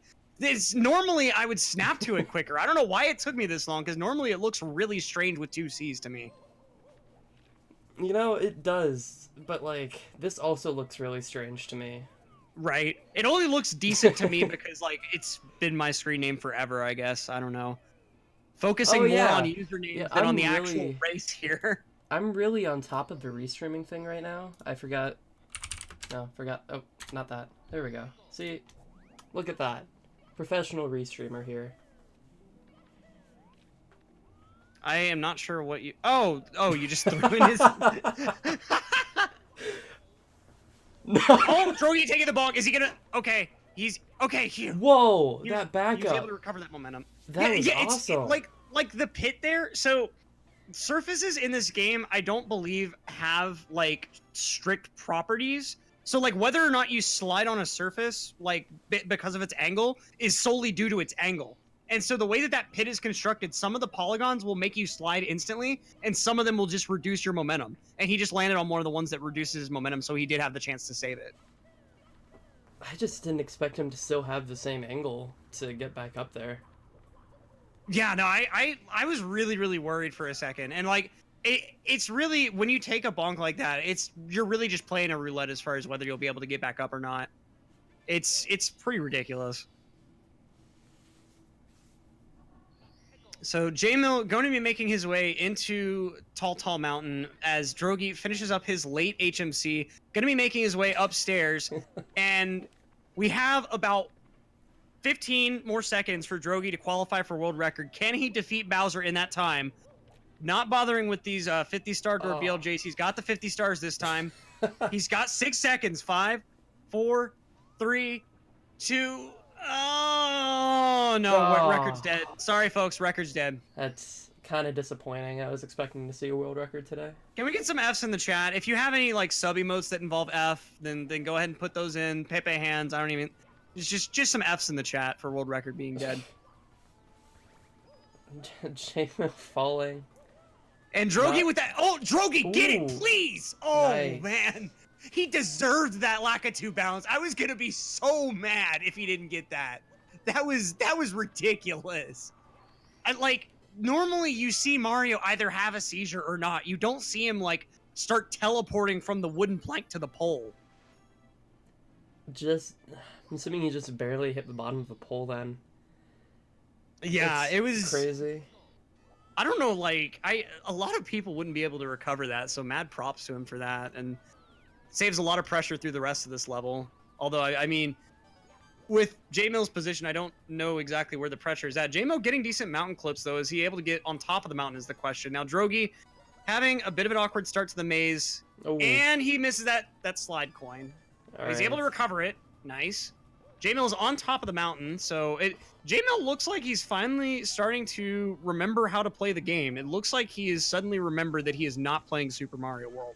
Normally I would snap to it quicker. I don't know why it took me this long, because normally it looks really strange with two C's to me. You know, it does, but like this also looks really strange to me. Right. It only looks decent to me because like it's been my screen name forever, I guess. I don't know. Focusing more on usernames than on the actual race here. I'm really on top of the restreaming thing right now. I forgot. Oh, not that. There we go. See? Look at that. Professional restreamer here. I am not sure what you... Oh, you just threw in his... No. Oh, Drogie taking the bonk. Is he gonna... Okay. He's... Okay, here. Whoa, that backup. He was able to recover that momentum. That was awesome. It's like the pit there. So surfaces in this game, I don't believe have like strict properties. So like whether or not you slide on a surface, like because of its angle, is solely due to its angle. And so the way that pit is constructed, some of the polygons will make you slide instantly, and some of them will just reduce your momentum. And he just landed on one of the ones that reduces his momentum, so he did have the chance to save it. I just didn't expect him to still have the same angle to get back up there. Yeah, no, I was really, really worried for a second. And like, it's really, when you take a bonk like that, you're really just playing a roulette as far as whether you'll be able to get back up or not. It's pretty ridiculous. So JMill going to be making his way into Tall Mountain as Drogie finishes up his late HMC. Going to be making his way upstairs, and we have about 15 more seconds for Drogie to qualify for world record. Can he defeat Bowser in that time? Not bothering with these 50-star BLJs. He's got the 50 stars this time. He's got 6 seconds. 5, 4, 3, 2... Oh, no, record's dead. Sorry, folks, record's dead. That's kind of disappointing. I was expecting to see a world record today. Can we get some Fs in the chat? If you have any, like, sub emotes that involve F, then go ahead and put those in. Pepe hands, I don't even... Just some Fs in the chat for world record being dead. JMill falling. And Drogie with that... Oh, Drogie, get it, please! Oh, nice. Man. He deserved that lack of 2 bounds. I was gonna be so mad if he didn't get that. That was ridiculous. like normally you see Mario either have a seizure or not. You don't see him like start teleporting from the wooden plank to the pole. I'm assuming he just barely hit the bottom of the pole then. Yeah, It's it was crazy. I don't know, like a lot of people wouldn't be able to recover that, so mad props to him for that, and saves a lot of pressure through the rest of this level. Although I mean, with JMill's position, I don't know exactly where the pressure is at. JMill getting decent mountain clips though. Is he able to get on top of the mountain is the question. Now Drogie having a bit of an awkward start to the maze, and he misses that slide coin. He's able to recover it. Nice. JMill is on top of the mountain, so JMill looks like he's finally starting to remember how to play the game. It looks like he has suddenly remembered that he is not playing Super Mario World.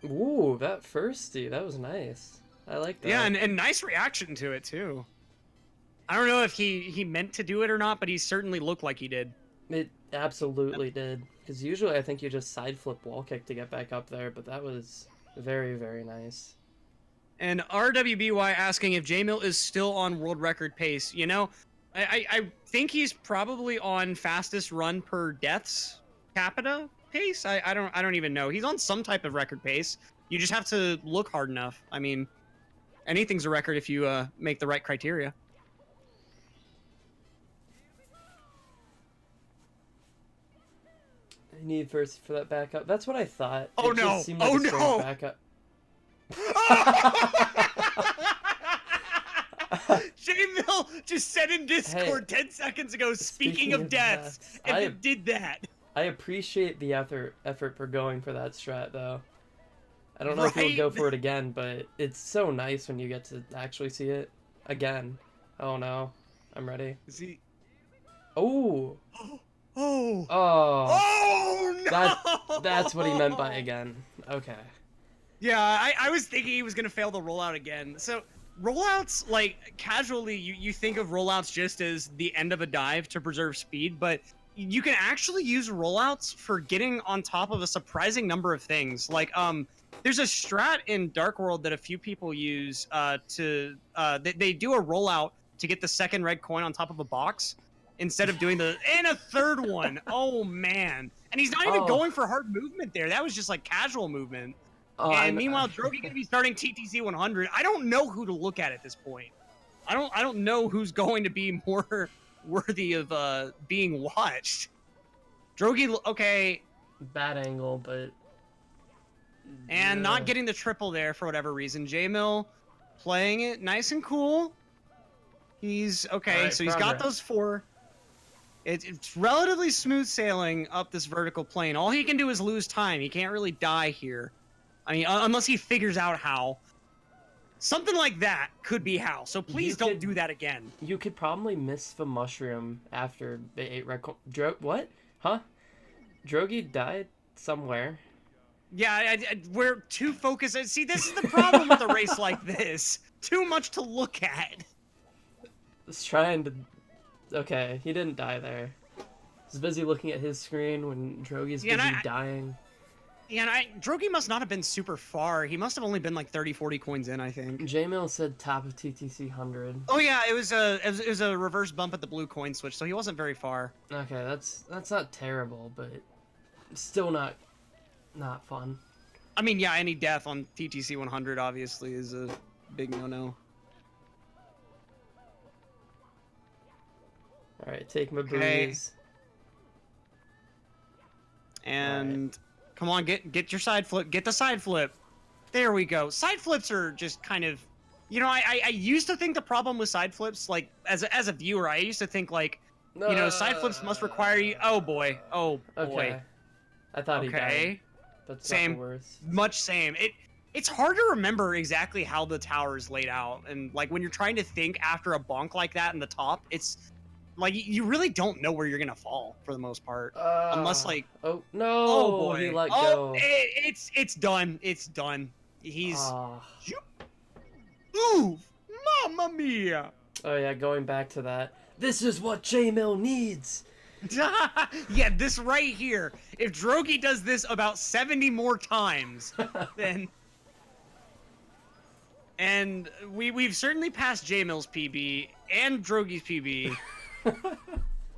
Ooh, that firsty, that was nice. I like that. Yeah, and nice reaction to it too. I don't know if he meant to do it or not, but he certainly looked like he did. It absolutely did. Because usually I think you just side flip wall kick to get back up there, but that was very, very nice. And RWBY asking if JMill is still on world record pace. You know, I think he's probably on fastest run per deaths capita pace. I don't even know. He's on some type of record pace. You just have to look hard enough. I mean, anything's a record if you make the right criteria. I need first for that backup. That's what I thought. Oh it no! Just seemed like a strange backup. JMill just said in Discord 10 seconds ago, speaking of deaths, and it did that. I appreciate the effort for going for that strat, though. I don't know if he'll go for it again, but it's so nice when you get to actually see it again. Oh no. I'm ready. Is he... Oh! Oh! Oh! Oh no! That's what he meant by again. Okay. Yeah, I was thinking he was gonna fail the rollout again. So rollouts, like casually, you think of rollouts just as the end of a dive to preserve speed, but you can actually use rollouts for getting on top of a surprising number of things. Like there's a strat in Dark World that a few people use they do a rollout to get the second red coin on top of a box instead of doing and a third one. Oh man! And he's not even going for hard movement there. That was just like casual movement. And meanwhile, Drogie gonna be starting TTC 100. I don't know who to look at this point. I don't know who's going to be more worthy of being watched. Drogie, okay. Bad angle, but and not getting the triple there for whatever reason. JMill playing it nice and cool. He's okay, so he's got those 4. It's relatively smooth sailing up this vertical plane. All he can do is lose time. He can't really die here. I mean, unless he figures out how. Something like that could be how. So please don't do that again. You could probably miss the mushroom after they ate red coin. What? Huh? Drogie died somewhere. Yeah, we're too focused. See, this is the problem with a race like this. Too much to look at. Just trying to... Okay, he didn't die there. He's busy looking at his screen when Drogie's busy dying. Yeah, and Drogie must not have been super far. He must have only been like 30, 40 coins in, I think. JMill said top of TTC 100. Oh yeah, it was a reverse bump at the blue coin switch, so he wasn't very far. Okay, that's not terrible, but still not fun. I mean, yeah, any death on TTC 100 obviously is a big no-no. All right, take my booties. And come on, get your side flip. Get the side flip. There we go. Side flips are just kind of, you know, I used to think the problem with side flips, like as a viewer, I used to think like, you know, side flips must require you. Oh boy. Oh boy. Okay. I thought he died. That's same. Worse. Much same. It's hard to remember exactly how the tower is laid out, and like when you're trying to think after a bonk like that in the top, it's like you really don't know where you're gonna fall for the most part, unless like. Oh no! Oh boy! He let go. It's done. It's done. He's. Ooh, mamma mia! Oh yeah, going back to that. This is what JMill needs. Yeah, this right here. If Drogie does this about 70 more times, then. And we've certainly passed JMill's PB and Drogie's PB.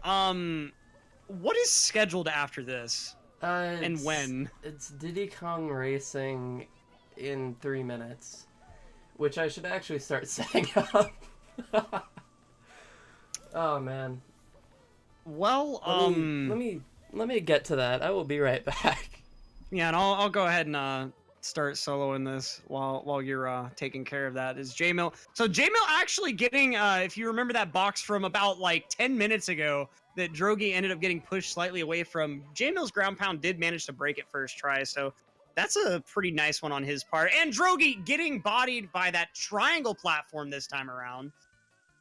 What is scheduled after this? And when? It's Diddy Kong Racing in 3 minutes, which I should actually start setting up. Oh man. Well, let me get to that. I will be right back. yeah, and I'll go ahead and start soloing this while you're taking care of that. Is JMill? So JMill actually getting if you remember that box from about like 10 minutes ago that Drogie ended up getting pushed slightly away from. JMill's ground pound did manage to break it first try, so that's a pretty nice one on his part. And Drogie getting bodied by that triangle platform this time around.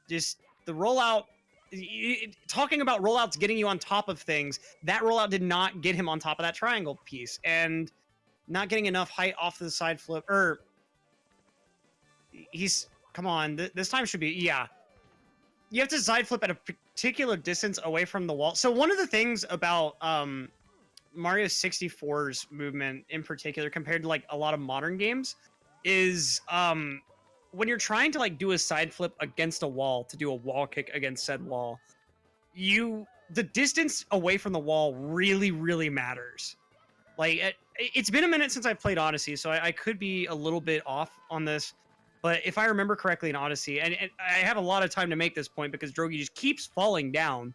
Just the rollout. Talking about rollouts getting you on top of things, that rollout did not get him on top of that triangle piece, and not getting enough height off the side flip. He's come on. This time should be yeah. You have to side flip at a particular distance away from the wall. So one of the things about Mario 64's movement in particular, compared to like a lot of modern games, is when you're trying to like do a side flip against a wall to do a wall kick against said wall, the distance away from the wall really matters. Like it's been a minute since I played Odyssey, so I could be a little bit off on this. But if I remember correctly in Odyssey, and I have a lot of time to make this point because Drogie just keeps falling down.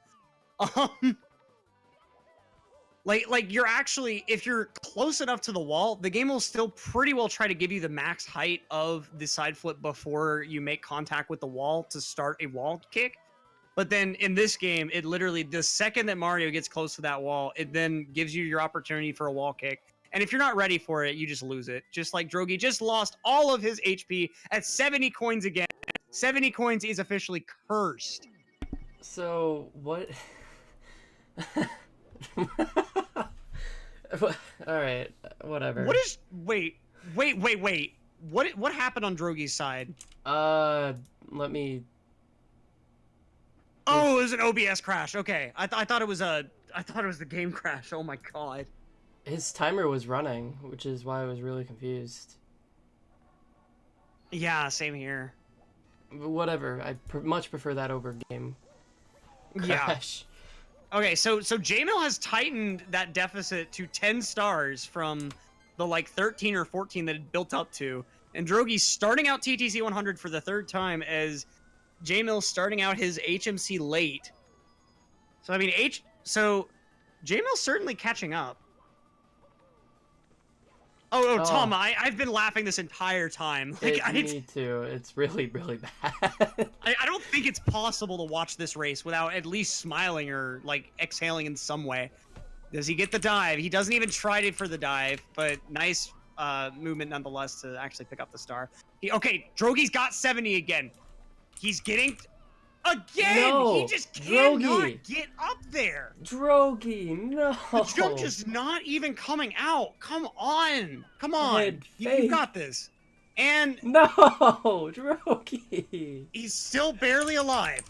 Like you're actually, if you're close enough to the wall, the game will still pretty well try to give you the max height of the side flip before you make contact with the wall to start a wall kick. But then in this game, it literally, the second that Mario gets close to that wall, it then gives you your opportunity for a wall kick. And if you're not ready for it, you just lose it. Just like Drogie just lost all of his HP at 70 coins again. 70 coins is officially cursed. So, what... Alright, whatever. What is... Wait. What happened on Drogie's side? Let me... Oh, it was an OBS crash. Okay. I thought it was the game crash. Oh my god. His timer was running, which is why I was really confused. Yeah, same here. Whatever. I much prefer that over game crash. Yeah. Okay, so JMill has tightened that deficit to 10 stars from the like 13 or 14 that it built up to. And Drogie's starting out TTC 100 for the third time as JMill starting out his HMC late. So I mean JMill's certainly catching up. Oh, Tom, I've been laughing this entire time. Like, me too. It's really bad. I don't think it's possible to watch this race without at least smiling or, like, exhaling in some way. Does he get the dive? He doesn't even try for the dive, but nice movement nonetheless to actually pick up the star. Okay, Drogie's got 70 again. He's getting... Again! No, he just cannot Drogie. get up there! Drogie, no! The jump just not even coming out. Come on! Come on! You got this. And... No! Drogie! He's still barely alive.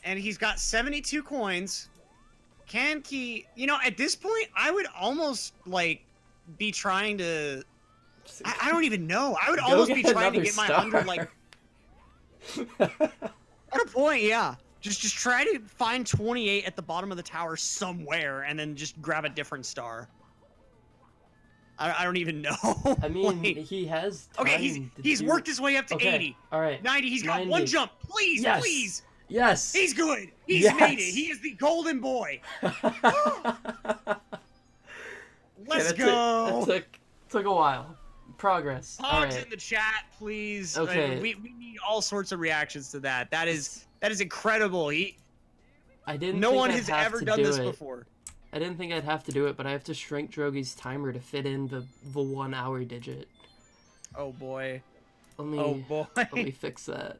And he's got 72 coins. Can he... You know, at this point, I would almost, like, be trying to... I don't even know. I would almost be trying to get my 100, like... At a point, yeah. Just try to find 28 at the bottom of the tower somewhere, and then just grab a different star. I don't even know. I mean, like, he has time okay, he's worked his way up to 80. All right. 90. He's got 1 jump. Please, yes. please. Yes. He's good. He's made it. He is the golden boy. Let's go. It took a while. Progress. Hogs in the chat, please. Okay. We need all sorts of reactions to that. That is incredible. No one has ever done this before. I didn't think I'd have to do it, but I have to shrink Drogie's timer to fit in the 1 hour digit. Oh boy. Let me fix that.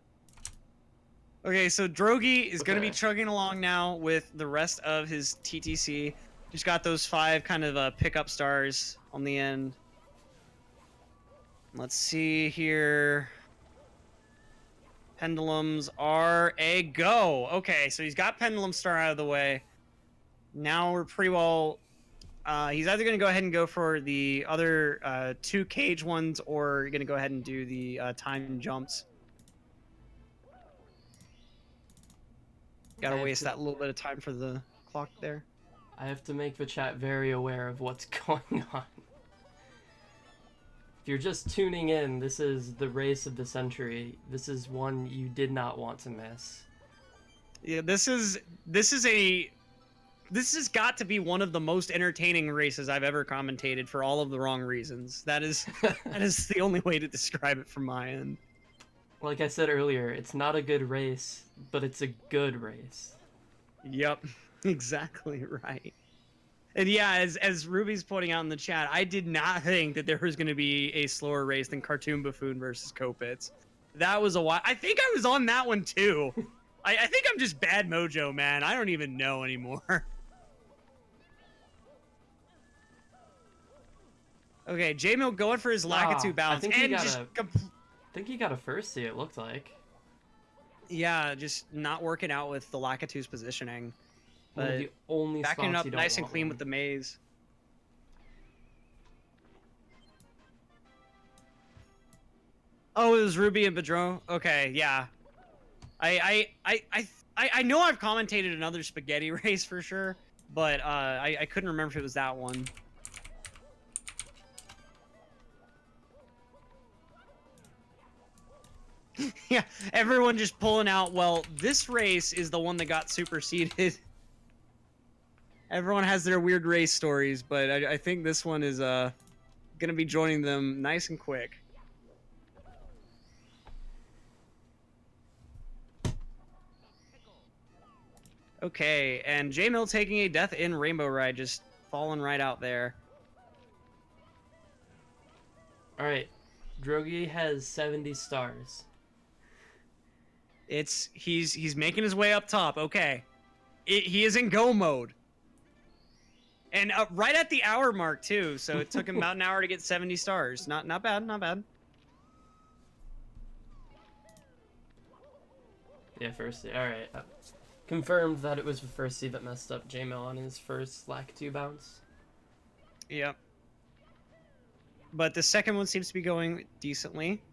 Okay, so Drogie is going to be chugging along now with the rest of his TTC. Just got those 5 kind of pickup stars on the end. Let's see here. Pendulums are a go. Okay, so he's got Pendulum Star out of the way. Now we're pretty well... he's either going to go ahead and go for the other 2 cage ones, or you're going to go ahead and do the time jumps. Gotta waste that little bit of time for the clock there. I have to make the chat very aware of what's going on. If you're just tuning in, this is the race of the century. This is one you did not want to miss. Yeah, this has got to be one of the most entertaining races I've ever commentated for all of the wrong reasons. That is the only way to describe it from my end. Like I said earlier, it's not a good race, but it's a good race. Yep, exactly right. And yeah, as Ruby's pointing out in the chat, I did not think that there was going to be a slower race than Cartoon Buffoon versus Kopitz. That was a while. I think I was on that one too. I think I'm just bad mojo, man. I don't even know anymore. Okay, J-Mill going for his Lakitu bounce. I think he got a firstie, it looked like. Yeah, just not working out with the Lakitu's positioning. One of the only backing spots up you don't nice and want clean one. with the maze. Oh, it was Ruby and Bedro. Okay, yeah. I know I've commentated another spaghetti race for sure, but I couldn't remember if it was that one. Yeah, everyone just pulling out. Well, this race is the one that got superseded. Everyone has their weird race stories, but I think this one is gonna be joining them nice and quick. Okay, and J-Mill taking a death in Rainbow Ride, just falling right out there. Alright, Drogie has 70 stars. He's making his way up top. Okay, he is in go mode, and right at the hour mark too. So it took him about an hour to get 70 stars. Not bad, not bad. Yeah, firstie. Alright. Confirmed that it was the firstie that messed up J-Mill on his first Lakitu bounce. Yep. But the second one seems to be going decently.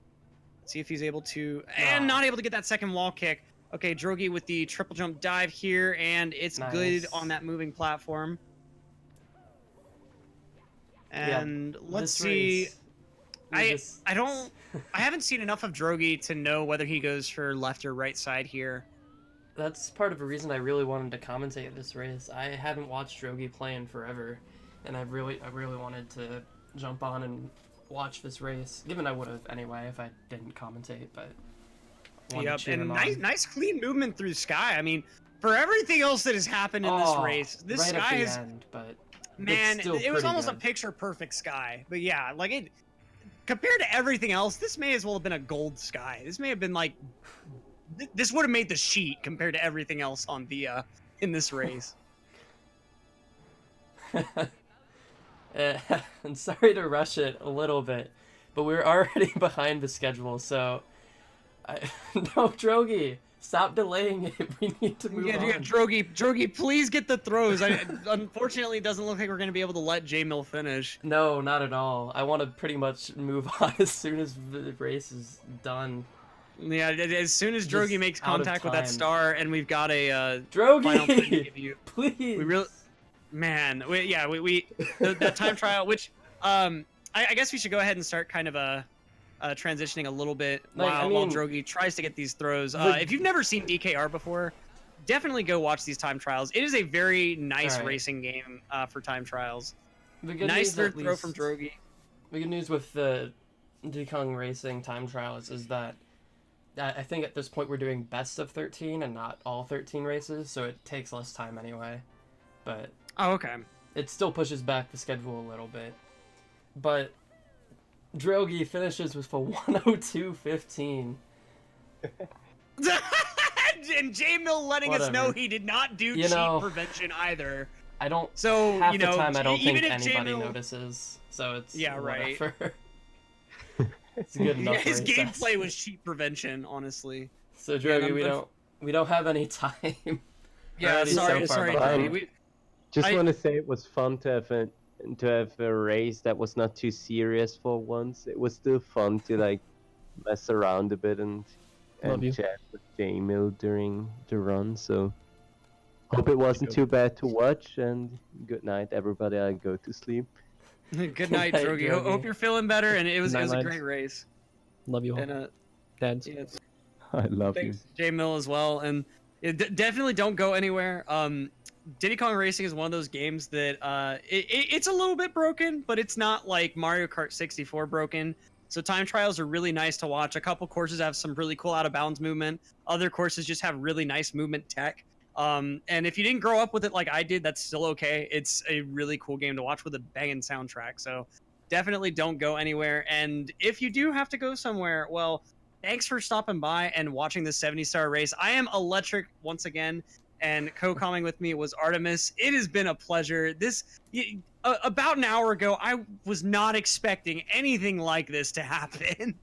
Let's see if he's able to... And not able to get that second wall kick. Okay, Drogie with the triple jump dive here, and it's good on that moving platform. And let's see... I haven't seen enough of Drogie to know whether he goes for left or right side here. That's part of a reason I really wanted to commentate this race. I haven't watched Drogie play in forever, and I really wanted to jump on and watch this race. Given I would have anyway if I didn't commentate, but yep, and nice clean movement through Sky. I mean, for everything else that has happened in this race, this right Sky is but man, it was almost a picture perfect Sky. But yeah, like it compared to everything else, this may as well have been a gold Sky. This may have been like this would have made the sheet compared to everything else on the in this race. I'm sorry to rush it a little bit, but we're already behind the schedule, so no, Drogie, stop delaying it. We need to move on. Drogie, please get the throws. Unfortunately, it doesn't look like we're going to be able to let J-Mill finish. No, not at all. I want to pretty much move on as soon as the race is done. Yeah, as soon as Drogie makes contact with that star, and we've got a Drogie, final to give you. Please. We really, man, that time trial, which I guess we should go ahead and start kind of transitioning a little bit while Drogie tries to get these throws. If you've never seen DKR before, definitely go watch these time trials. It is a very nice racing game for time trials. Nice third throw from Drogie. The good news with the Dekong Racing time trials is that I think at this point we're doing best of 13 and not all 13 races, so it takes less time anyway. But okay. It still pushes back the schedule a little bit. But Drogie finishes with a 102.15. And J-Mill letting us know he did not do cheat prevention either. I don't. So half the time I don't think anybody notices. So it's right. It's good enough. His gameplay was cheat prevention, honestly. So Drogie, we don't have any time. Yeah, sorry. Just want to say it was fun to have a race that was not too serious for once. It was still fun to like mess around a bit and chat with J-Mill during the run. So Hope it wasn't too bad to watch, and good night, everybody. I go to sleep. Good night, Drogie. Hope you're feeling better, and it was a lads. great race. Love you all. And Dads. yeah, I love you. thanks, JMill as well, and definitely don't go anywhere. Diddy Kong Racing is one of those games that it's a little bit broken, but it's not like Mario Kart 64 broken. So time trials are really nice to watch. A couple courses have some really cool out of bounds movement. Other courses just have really nice movement tech. And if you didn't grow up with it like I did, that's still okay. It's a really cool game to watch with a banging soundtrack. So definitely don't go anywhere. And if you do have to go somewhere, well, thanks for stopping by and watching the 70-star race. I am electric once again, and co-commenting with me was Artemis. It has been a pleasure. About an hour ago, I was not expecting anything like this to happen.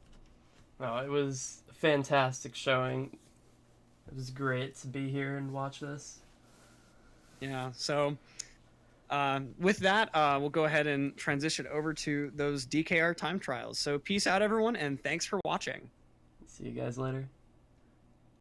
No, it was a fantastic showing. It was great to be here and watch this. Yeah, so with that, we'll go ahead and transition over to those DKR time trials. So peace out, everyone, and thanks for watching. See you guys later.